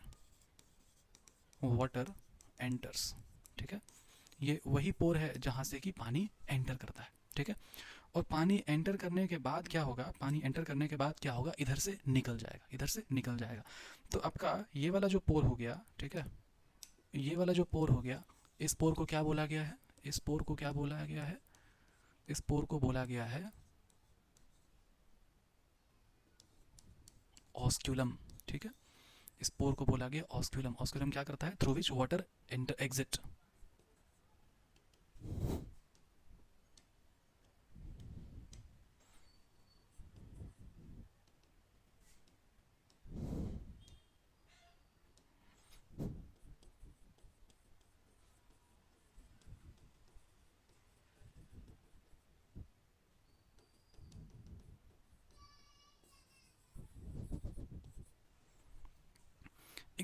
वाटर एंटर्स, ठीक है। ये वही पोर है जहाँ से कि पानी एंटर करता है, ठीक है। और पानी एंटर करने के बाद क्या होगा? पानी एंटर करने के बाद क्या होगा? इधर से निकल जाएगा, इधर से निकल जाएगा। तो आपका ये वाला जो पोर हो गया, ठीक है, ये वाला जो पोर हो गया, इस पोर को क्या बोला गया है? इस पोर को क्या बोला गया है? इस पोर को बोला गया है ऑस्क्यूलम, ठीक है। इस पोर को बोला गया ऑस्क्यूलम। ऑस्क्यूलम क्या करता है? Through which water enter exit.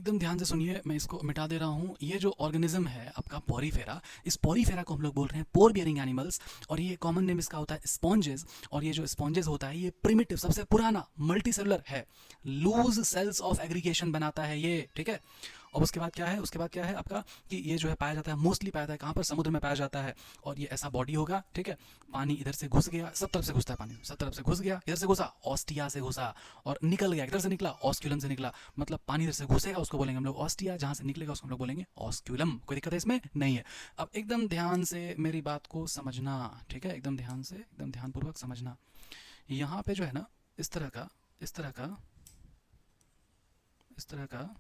एकदम ध्यान से सुनिए, मैं इसको मिटा दे रहा हूँ। ये जो ऑर्गेनिज्म है आपका पोरीफेरा, इस पोरीफेरा को हम लोग बोल रहे हैं पोर बियरिंग एनिमल्स, और ये कॉमन नेम इसका होता है स्पॉन्जेस। और ये जो स्पॉन्जेस होता है ये प्रिमिटिव, सबसे पुराना मल्टी सेलुलर है, लूज सेल्स ऑफ एग्रीगेशन बनाता है ये, ठीक है। और उसके बाद क्या है, उसके बाद क्या है आपका कि ये जो है पाया जाता है, मोस्टली पाया जाता है कहाँ पर, समुद्र में पाया जाता है। और ये ऐसा बॉडी होगा, ठीक है। पानी इधर से घुस गया, सब तरफ से घुसता है पानी, सब तरफ से घुस गया, इधर से घुसा ऑस्टिया से घुसा, और निकल गया, इधर से निकला ऑस्क्यूलम से निकला। मतलब पानी इधर से घुसेगा उसको बोलेंगे हम लोग ऑस्टिया, जहाँ से निकलेगा उसको हम लोग बोलेंगे ऑस्क्यूलम। कोई दिक्कत है इसमें? नहीं है। अब एकदम ध्यान से मेरी बात को समझना, ठीक है, एकदम ध्यान से, एकदम ध्यानपूर्वक समझना। यहाँ पे जो है ना, इस तरह का इस तरह का इस तरह का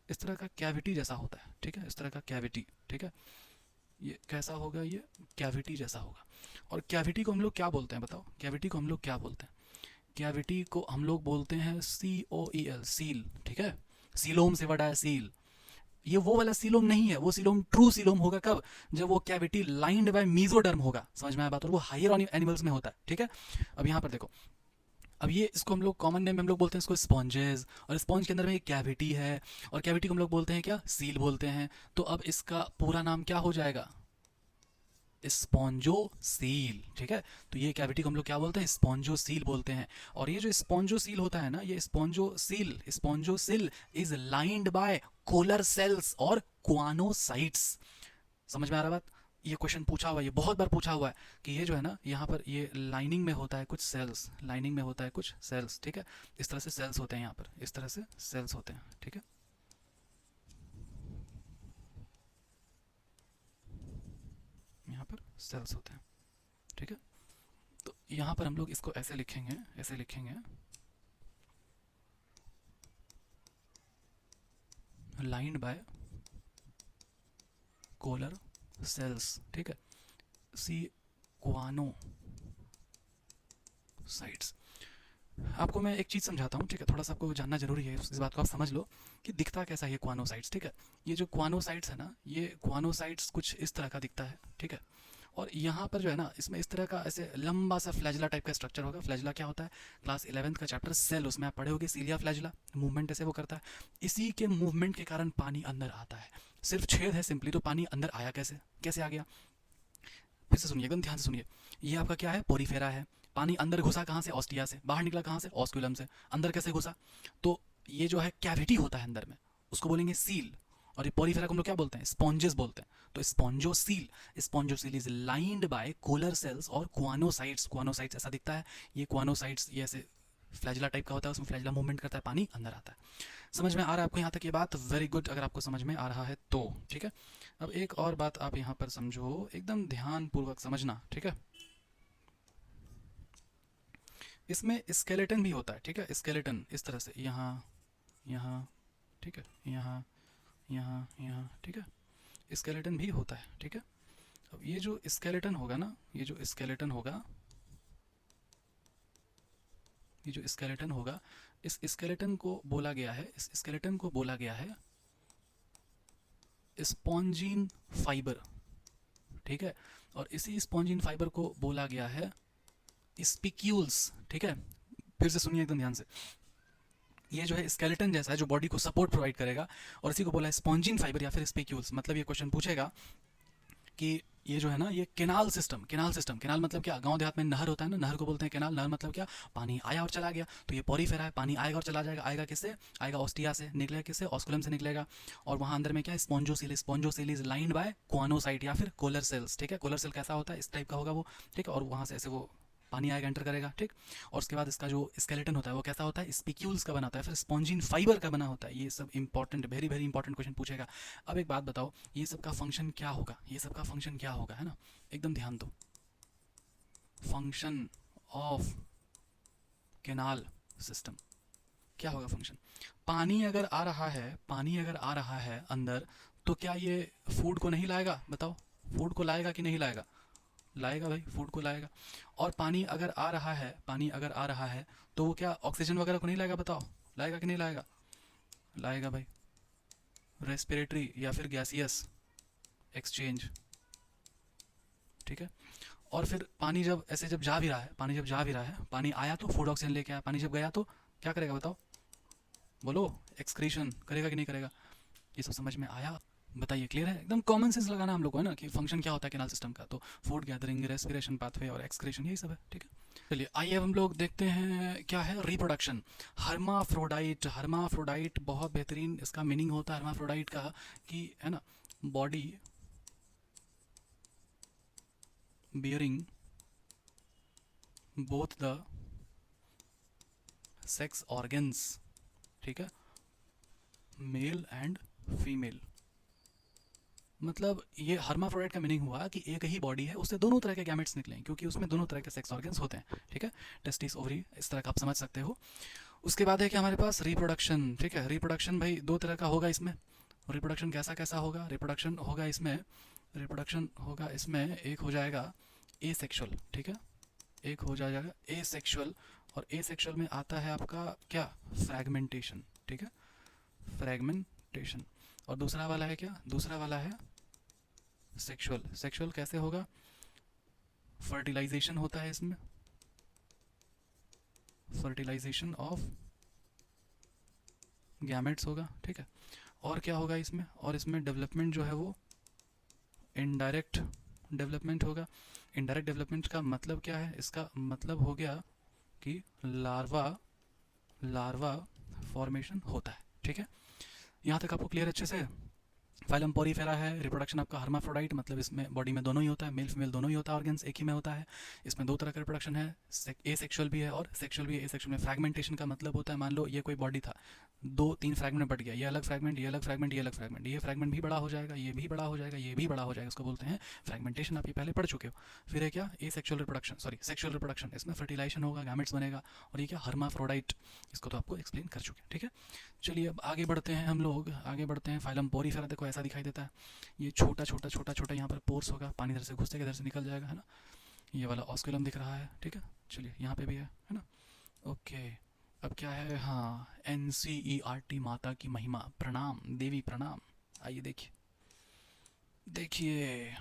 इस तरह का कैविटी जैसा होता है, ठीक है, इस तरह का कैविटी, ठीक है। ये कैसा होगा? ये कैविटी जैसा होगा। और कैविटी को हम लोग क्या बोलते हैं बताओ? कैविटी को हम लोग क्या बोलते हैं? कैविटी को हम लोग बोलते हैं COEL, सील, ठीक है। सीलोम से वर्ड आया सील। ये वो वाला सीलोम नहीं है, वो सीलोम ट्रू सीलोम होगा कब? जब वो कैविटी लाइंड बाय मीजोडर्म होगा। समझ में आया बात? और वो हायर एनिमल्स में होता है, ठीक है। अब यहाँ पर देखो, अब ये इसको हम लोग कॉमन नेम में हम लोग बोलते हैं इसको स्पॉन्जेस, और स्पॉन्ज के अंदर में एक कैविटी है, और कैविटी को हम लोग बोलते हैं क्या? सील बोलते हैं। तो अब इसका पूरा नाम क्या हो जाएगा? स्पॉन्जोसील, ठीक है। तो ये कैविटी को हम लोग क्या बोलते हैं? स्पॉन्जोसील बोलते हैं। और ये जो स्पॉन्जोसील होता है ना, ये spongocoel is lined by collar cells और क्वानोसाइट्स। समझ में आ रहा बात? ये क्वेश्चन पूछा हुआ है, ये बहुत बार पूछा हुआ है कि ये जो है ना, यहाँ पर ये लाइनिंग में होता है कुछ सेल्स, लाइनिंग में होता है कुछ सेल्स, ठीक है। इस तरह से सेल्स होते हैं यहाँ पर, इस तरह से सेल्स होते हैं, ठीक है। यहाँ पर सेल्स होते हैं, ठीक है। तो यहाँ पर हम लोग इसको ऐसे लिखेंगे, ऐसे लिखेंगे, लाइंड बाय कोलर सेल्स, ठीक है, सी क्वानो साइट्स। आपको मैं एक चीज़ समझाता हूँ, ठीक है, थोड़ा सा आपको जानना जरूरी है, इस बात को आप समझ लो कि दिखता कैसा है ये क्वानोसाइट्स, ठीक है। ये जो क्वानोसाइट्स है ना, ये क्वानोसाइट्स कुछ इस तरह का दिखता है, ठीक है। और यहाँ पर जो है ना, इसमें इस तरह का ऐसे लंबा सा फ्लैजला टाइप का स्ट्रक्चर होगा। फ्लैजला क्या होता है? क्लास 11th का चैप्टर सेल, उसमें आप पढ़े होगे, सीलिया फ्लैजला, मूवमेंट ऐसे वो करता है। इसी के मूवमेंट के कारण पानी अंदर आता है। सिर्फ छेद है सिंपली, तो पानी अंदर आया कैसे? कैसे आ गया? फिर से सुनिए, एकदम ध्यान से सुनिए। ये आपका क्या है? पोरीफेरा है। पानी अंदर घुसा कहाँ से? ऑस्टिया से। बाहर निकला कहाँ से? ऑस्क्यूलम से। अंदर कैसे घुसा? तो ये जो है कैविटी होता है अंदर में, उसको बोलेंगे सील। और ये पोरीफेरा को हम लोग क्या बोलते हैं? स्पॉन्जेस बोलते हैं। तो spongocoel is lined by collar cells और क्वानोसाइट्स। क्वानोसाइट्स ऐसा दिखता है। ये क्वानोसाइट्स ये ऐसे फ्लैजला टाइप का होता है, उसमें फ्लैजला मूवमेंट करता है, पानी अंदर आता है। समझ में आ रहा है आपको यहाँ तक ये बात? वेरी गुड, अगर आपको समझ में आ रहा है तो, ठीक है। अब एक और बात आप यहाँ पर समझो, एकदम ध्यान पूर्वक समझना, ठीक है। इसमें स्केलेटन भी होता है, ठीक है। स्केलेटन इस तरह से, यहाँ यहाँ, ठीक है, यहाँ यहाँ यहाँ, ठीक है। स्केलेटन भी होता है, ठीक है। अब ये जो स्केलेटन होगा ना, ये जो स्केलेटन होगा, ये जो स्केलेटन होगा, इस स्केलेटन को बोला गया है, इस स्केलेटन को बोला गया है स्पॉन्जीन फाइबर, ठीक है। और इसी स्पॉन्जीन फाइबर को बोला गया है स्पिक्यूल्स, ठीक है। फिर से सुनिए एकदम ध्यान से। ये जो है स्केलेटन जैसा है, जो बॉडी को सपोर्ट प्रोवाइड करेगा, और इसी को बोला है स्पॉन्जिन फाइबर या फिर स्पिक्यूल्स। मतलब ये क्वेश्चन पूछेगा कि ये जो है ना, ये केनाल सिस्टम, केनाल मतलब क्या? गांव देहात में नहर होता है ना, नहर को बोलते हैं केनाल। नहर मतलब क्या? पानी आया और चला गया। तो ये पोरीफेरा है, पानी आएगा और चला जाएगा। आएगा किससे? आएगा ऑस्टिया से, निकलेगा किससे? ऑस्कुलम से निकलेगा। और वहाँ अंदर में क्या है? स्पॉन्जोसील इज लाइंड बाय क्वानोसाइट या फिर कोलर सेल्स, ठीक है। कोलर सेल कैसा होता है? इस टाइप का होगा वो, ठीक है। और वहाँ से ऐसे वो पानी आएगा, एंटर करेगा, ठीक। और उसके बाद इसका जो स्केलेटन होता है वो कैसा होता है? स्पिक्यूल्स का बना होता है, फिर स्पॉन्जिन फाइबर का बना होता है। ये सब important, very very important question पूछेगा। अब एक बात बताओ, ये सब का फंक्शन क्या होगा? ये सब का फंक्शन क्या होगा, है ना? एकदम ध्यान दो। फंक्शन ऑफ केनाल सिस्टम क्या होगा? फंक्शन, पानी अगर आ रहा है, पानी अगर आ रहा है अंदर, तो क्या ये फूड को नहीं लाएगा? बताओ, फूड को लाएगा कि नहीं लाएगा? लाएगा भाई, फूड को लाएगा। और पानी अगर आ रहा है, पानी अगर आ रहा है, तो वो क्या ऑक्सीजन वगैरह को नहीं लाएगा? बताओ, लाएगा कि नहीं लाएगा? लाएगा भाई। रेस्पिरेटरी या फिर गैसियस एक्सचेंज, ठीक है। और फिर पानी जब ऐसे जब जा भी रहा है, पानी जब जा भी रहा है, पानी आया तो फूड ऑक्सीजन लेके आया, पानी जब गया तो क्या करेगा बताओ? बोलो, एक्सक्रीशन करेगा कि नहीं करेगा? ये सब समझ में आया? बताइए, क्लियर है? एकदम कॉमन सेंस लगाना हम लोग को है ना, कि फंक्शन क्या होता है कैनाल सिस्टम का। तो फूड गैदरिंग, रेस्पिरेशन पाथवे और एक्सक्रीशन, यही सब है, ठीक है। चलिए आइए अब हम लोग देखते हैं क्या है रिप्रोडक्शन। हर्माफ्रोडाइट, हर्माफ्रोडाइट बहुत बेहतरीन इसका मीनिंग होता है हर्माफ्रोडाइट का, कि है ना, body bearing both the sex organs, ठीक है, मेल एंड फीमेल। मतलब ये हर्माफ्रोडाइट का मीनिंग हुआ कि एक ही बॉडी है, उससे दोनों तरह के गैमेट्स निकले हैं, क्योंकि उसमें दोनों तरह के सेक्स ऑर्गन्स होते हैं, ठीक है, टेस्टिस, ओवरी, इस तरह का आप समझ सकते हो। उसके बाद है कि हमारे पास रिप्रोडक्शन, ठीक है। रिप्रोडक्शन भाई दो तरह का होगा इसमें। रिप्रोडक्शन कैसा कैसा होगा? रिप्रोडक्शन होगा इसमें एक हो जाएगा ए सेक्शुअल, ठीक है, एक हो जाएगा ए सेक्शुअल, और ए सेक्शुअल में आता है आपका क्या? फ्रैगमेंटेशन, ठीक है, फ्रैगमेंटेशन। और दूसरा वाला है क्या? दूसरा वाला है सेक्सुअल। सेक्सुअल कैसे होगा? फर्टिलाइजेशन होता है इसमें, फर्टिलाइजेशन ऑफ गैमेट्स होगा, ठीक है। और क्या होगा इसमें? और इसमें डेवलपमेंट जो है वो इनडायरेक्ट डेवलपमेंट होगा। इनडायरेक्ट डेवलपमेंट का मतलब क्या है? इसका मतलब हो गया कि लार्वा लार्वा फॉर्मेशन होता है, ठीक है। यहाँ तक आपको क्लियर अच्छे से? फाइलम पोरीफेरा है, रिप्रोडक्शन आपका हर्माफ्रोडाइट, मतलब इसमें बॉडी में दोनों ही होता है, मेल फीमेल दोनों ही होता है, ऑर्गन्स एक ही में होता है। इसमें दो तरह का रिप्रोडक्शन है, ए सेक्शुअल भी है और सेक्शुअल भी है। ए सेक्शुअल में फ्रैगमेंटेशन का मतलब होता है, मान लो ये कोई बॉडी था, दो तीन फ्रैगमेंट में बट गया, ये अलग फ्रैगमेंट, ये अलग फ्रैगमेंट, ये अलग फ्रैगमेंट, ये फ्रैगमेंट भी बड़ा हो जाएगा, ये भी बड़ा हो जाएगा, ये भी बड़ा हो जाएगा, इसको बोलते हैं फ्रैगमेंटेशन। आप ये पहले पढ़ चुके हो। फिर है क्या? Asexual reproduction, sorry sexual reproduction, इसमें फर्टिलाइजेशन होगा, गैमेट्स बनेगा। और ये क्या? हर्माफ्रोडाइट, इसको तो आपको एक्सप्लेन कर चुके हैं, ठीक है। चलिए अब आगे बढ़ते हैं, हम लोग आगे बढ़ते हैं। फाइलम पोरीफेरा देखो ऐसा दिखाई देता है, ये छोटा छोटा छोटा छोटा यहाँ पर पोर्स होगा, पानी इधर से घुसेगा इधर से निकल जाएगा, है ना। ये वाला ऑस्कुलम दिख रहा है, ठीक है। चलिए यहाँ पे भी है ना। ओके, अब क्या है? हाँ, NCERT, माता की महिमा, प्रणाम देवी प्रणाम। आइए देखिए, देखिए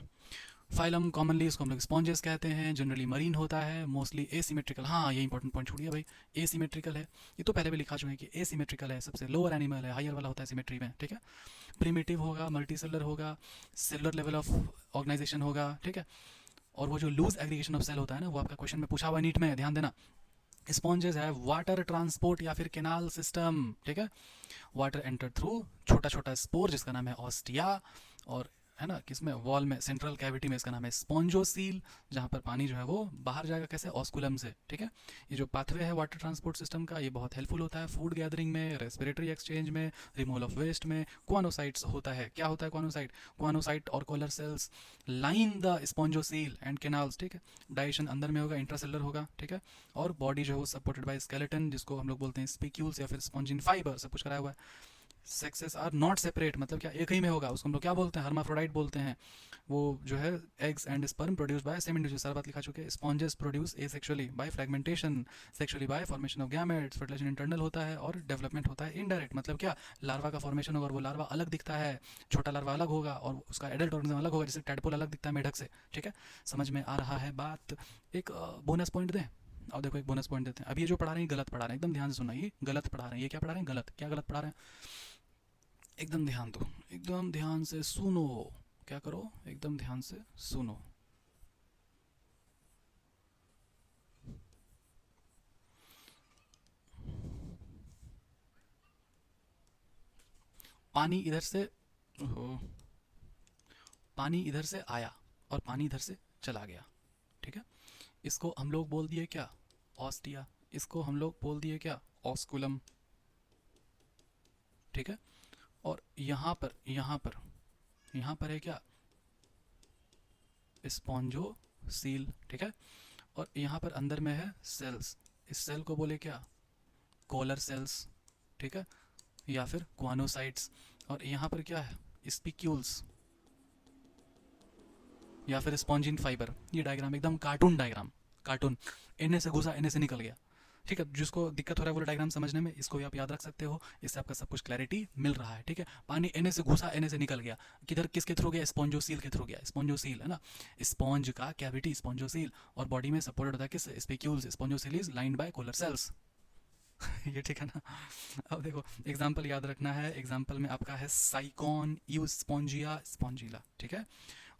फाइलम कॉमनली इसको हम लोग स्पॉन्जेस कहते हैं, जनरली मरीन होता है, मोस्टली एसिमेट्रिकल। हाँ, ये इंपॉर्टेंट पॉइंट छूट गया भाई, एसिमेट्रिकल है। ये तो पहले भी लिखा चुके हैं कि एसिमेट्रिकल है, सबसे लोअर एनिमल है, हायर वाला होता है सिमेट्री में, ठीक है। प्रिमिटिव होगा, मल्टीसेलर होगा, सेलुलर लेवल ऑफ ऑर्गेनाइजेशन होगा, ठीक है। और वो जो लूज एग्रीगेशन ऑफ सेल होता है ना, वो आपका क्वेश्चन में पूछा हुआ नीट में, ध्यान देना। स्पॉन्जेस है वाटर ट्रांसपोर्ट या फिर केनाल सिस्टम, ठीक है। वाटर एंटर थ्रू छोटा छोटा स्पोर जिसका नाम है ऑस्टिया, और है ना किसमें? वॉल में, सेंट्रल कैविटी में, इसका नाम है स्पॉन्जोसील, जहाँ पर पानी जो है वो बाहर जाएगा कैसे? ऑस्कुलम से, ठीक है। ये जो पाथवे है वाटर ट्रांसपोर्ट सिस्टम का, ये बहुत हेल्पफुल होता है फूड गैदरिंग में, रेस्पिरेटरी एक्सचेंज में, रिमूवल ऑफ वेस्ट में। क्वानोसाइट्स होता है, क्या होता है क्वानोसाइट? क्वानोसाइट और collar cells line the spongocoel and canals, ठीक है। डाइजेशन अंदर में होगा, इंट्रासेलर होगा, ठीक है। और बॉडी जो है वो सपोर्टेड बाय स्केलेटन, जिसको हम लोग बोलते हैं स्पिक्यूल्स या फिर स्पॉन्जिन फाइबर, सब कुछ कराया हुआ है। सेक्सेस आर नॉट सेपरेट, मतलब क्या? एक ही में होगा, उसको हम लोग क्या बोलते हैं? हर्माफ्रोडाइट बोलते हैं। वो जो है eggs and sperm produce by same individual, सारा बात लिखा चुके हैं। Sponges produce asexually by fragmentation, sexually by formation of gametes. Fertilization internal होता है और डेवलपमेंट होता है इनडायरेक्ट, मतलब क्या? लार्वा का फॉर्मेशन होगा और वो लार्वा अलग दिखता है, छोटा लार्वा अलग होगा और उसका एडल्ट ऑर्गेनिज्म अलग होगा, जैसे टैडपोल अलग दिखता है मेढक से, ठीक है। समझ में आ रहा है बात? एक बोनस पॉइंट दें, और देखो एक बोनस पॉइंट देते हैं। अब ये जो पढ़ा रहे हैं गलत पढ़ा रहे हैं, एकदम ध्यान से सुना, ये गलत पढ़ा रहे हैं। ये क्या पढ़ा रहे हैं? गलत। क्या गलत पढ़ा रहे हैं? एकदम ध्यान दो, एकदम ध्यान से सुनो। क्या करो? एकदम ध्यान से सुनो। पानी इधर से, ओहो, पानी इधर से आया और पानी इधर से चला गया, ठीक है। इसको हम लोग बोल दिए क्या? ऑस्टिया। इसको हम लोग बोल दिए क्या? ऑस्कुलम, ठीक है। और यहाँ पर है क्या? स्पॉन्जोसील, ठीक है। और यहाँ पर अंदर में है सेल्स, इस सेल को बोले क्या? कॉलर सेल्स, ठीक है, या फिर क्वानोसाइट्स। और यहाँ पर क्या है? स्पिक्यूल्स या फिर स्पॉन्जिन फाइबर। ये डायग्राम एकदम कार्टून डायग्राम, कार्टून, इन्हें से घुसा इन्हें से निकल गया, ठीक है। जिसको दिक्कत हो रहा है वो डायग्राम समझने में, इसको भी आप याद रख सकते हो, इससे आपका सब कुछ क्लैरिटी मिल रहा है, ठीक है। पानी एने से घुसा एने से निकल गया, किधर? किसके थ्रू गया? स्पॉन्जोसील के थ्रू गया। स्पॉन्जोसील है ना, स्पॉन्ज का कैविटी स्पॉन्जोसील, और बॉडी में सपोर्टेड होता है किस? Spicules. Spongocoel is lined by collar cells, ये ठीक है ना। अब देखो एग्जाम्पल याद रखना है, एग्जाम्पल में आपका है साइकॉन यूस्पोंजिया स्पॉन्जिला, ठीक है।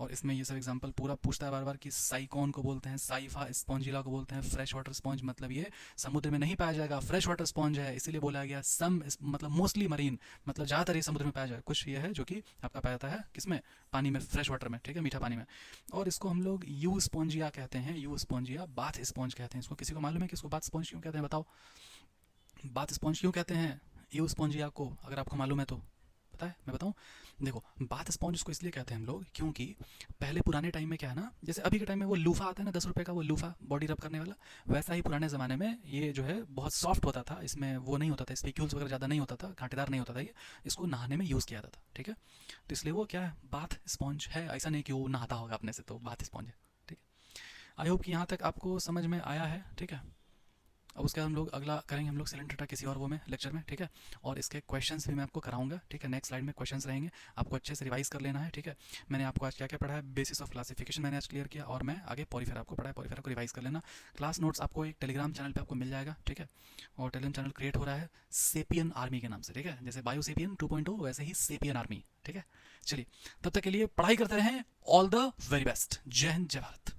और इसमें ये सब एग्जांपल पूरा पूछता है बार बार कि साइकॉन को बोलते हैं, साइफा स्पॉन्जिला को बोलते हैं फ्रेश वाटर स्पॉन्ज, मतलब ये समुद्र में नहीं पाया जाएगा, फ्रेश वाटर स्पॉन्ज है इसीलिए बोला गया। सम मतलब मोस्टली मरीन, मतलब ज़्यादातर ये समुद्र में पाया जाएगा, कुछ ये है जो कि आपका पाया जाता है किसमें, पानी में, फ्रेश वाटर में, ठीक है, मीठा पानी में। और इसको हम लोग यू स्पॉन्जिया कहते हैं, यू स्पॉन्जिया, बाथ स्पॉन्ज कहते हैं इसको। किसी को मालूम है कि इसको बाथ स्पॉन्ज क्यों कहते हैं, बताओ। बाथ स्पॉन्ज क्यों कहते हैं यू स्पॉन्जिया को, अगर आपको मालूम है तो पता है, मैं बताऊं। देखो बाथ स्पॉन्ज इसको इसलिए कहते हैं हम लोग क्योंकि पहले पुराने टाइम में क्या है ना, जैसे अभी के टाइम में वो लूफा आता है ना 10 रुपए का, वो लूफा बॉडी रब करने वाला, वैसा ही पुराने ज़माने में ये जो है बहुत सॉफ्ट होता था, इसमें वो नहीं होता था, स्पिक्यूल्स वगैरह ज़्यादा नहीं होता था, कांटेदार नहीं होता था ये, इसको नहाने में यूज़ किया जाता था, ठीक है। तो इसलिए वो क्या है, बाथ स्पॉन्ज है, ऐसा नहीं कि वो नहाता होगा अपने से, तो बाथ स्पॉन्ज है, ठीक है। आई होप कि यहाँ तक आपको समझ में आया है, ठीक है। अब उसके बाद हम लोग अगला करेंगे हम लोग सिलेंडर डाटा किसी और वो में लेक्चर में, ठीक है। और इसके क्वेश्चंस भी मैं आपको कराऊंगा, ठीक है। नेक्स्ट स्लाइड में क्वेश्चंस रहेंगे, आपको अच्छे से रिवाइज कर लेना है, ठीक है। मैंने आपको आज क्या क्या पढ़ा है, बेसिस ऑफ क्लासिफिकेशन मैंने आज क्लियर किया, और मैं आगे पॉरीफेरा आपको पढ़ा है, पॉरीफेरा को रिवाइज कर लेना। क्लास नोट्स आपको एक टेलीग्राम चैनल पर आपको मिल जाएगा, ठीक है। और टेलीग्राम चैनल क्रिएट हो रहा है सेपियन आर्मी के नाम से, ठीक है, जैसे बायो सेपियन 2.0 वैसे ही सेपियन आर्मी, ठीक है। चलिए तब तक के लिए पढ़ाई करते रहें, ऑल द वेरी बेस्ट, जय हिंद जय भारत।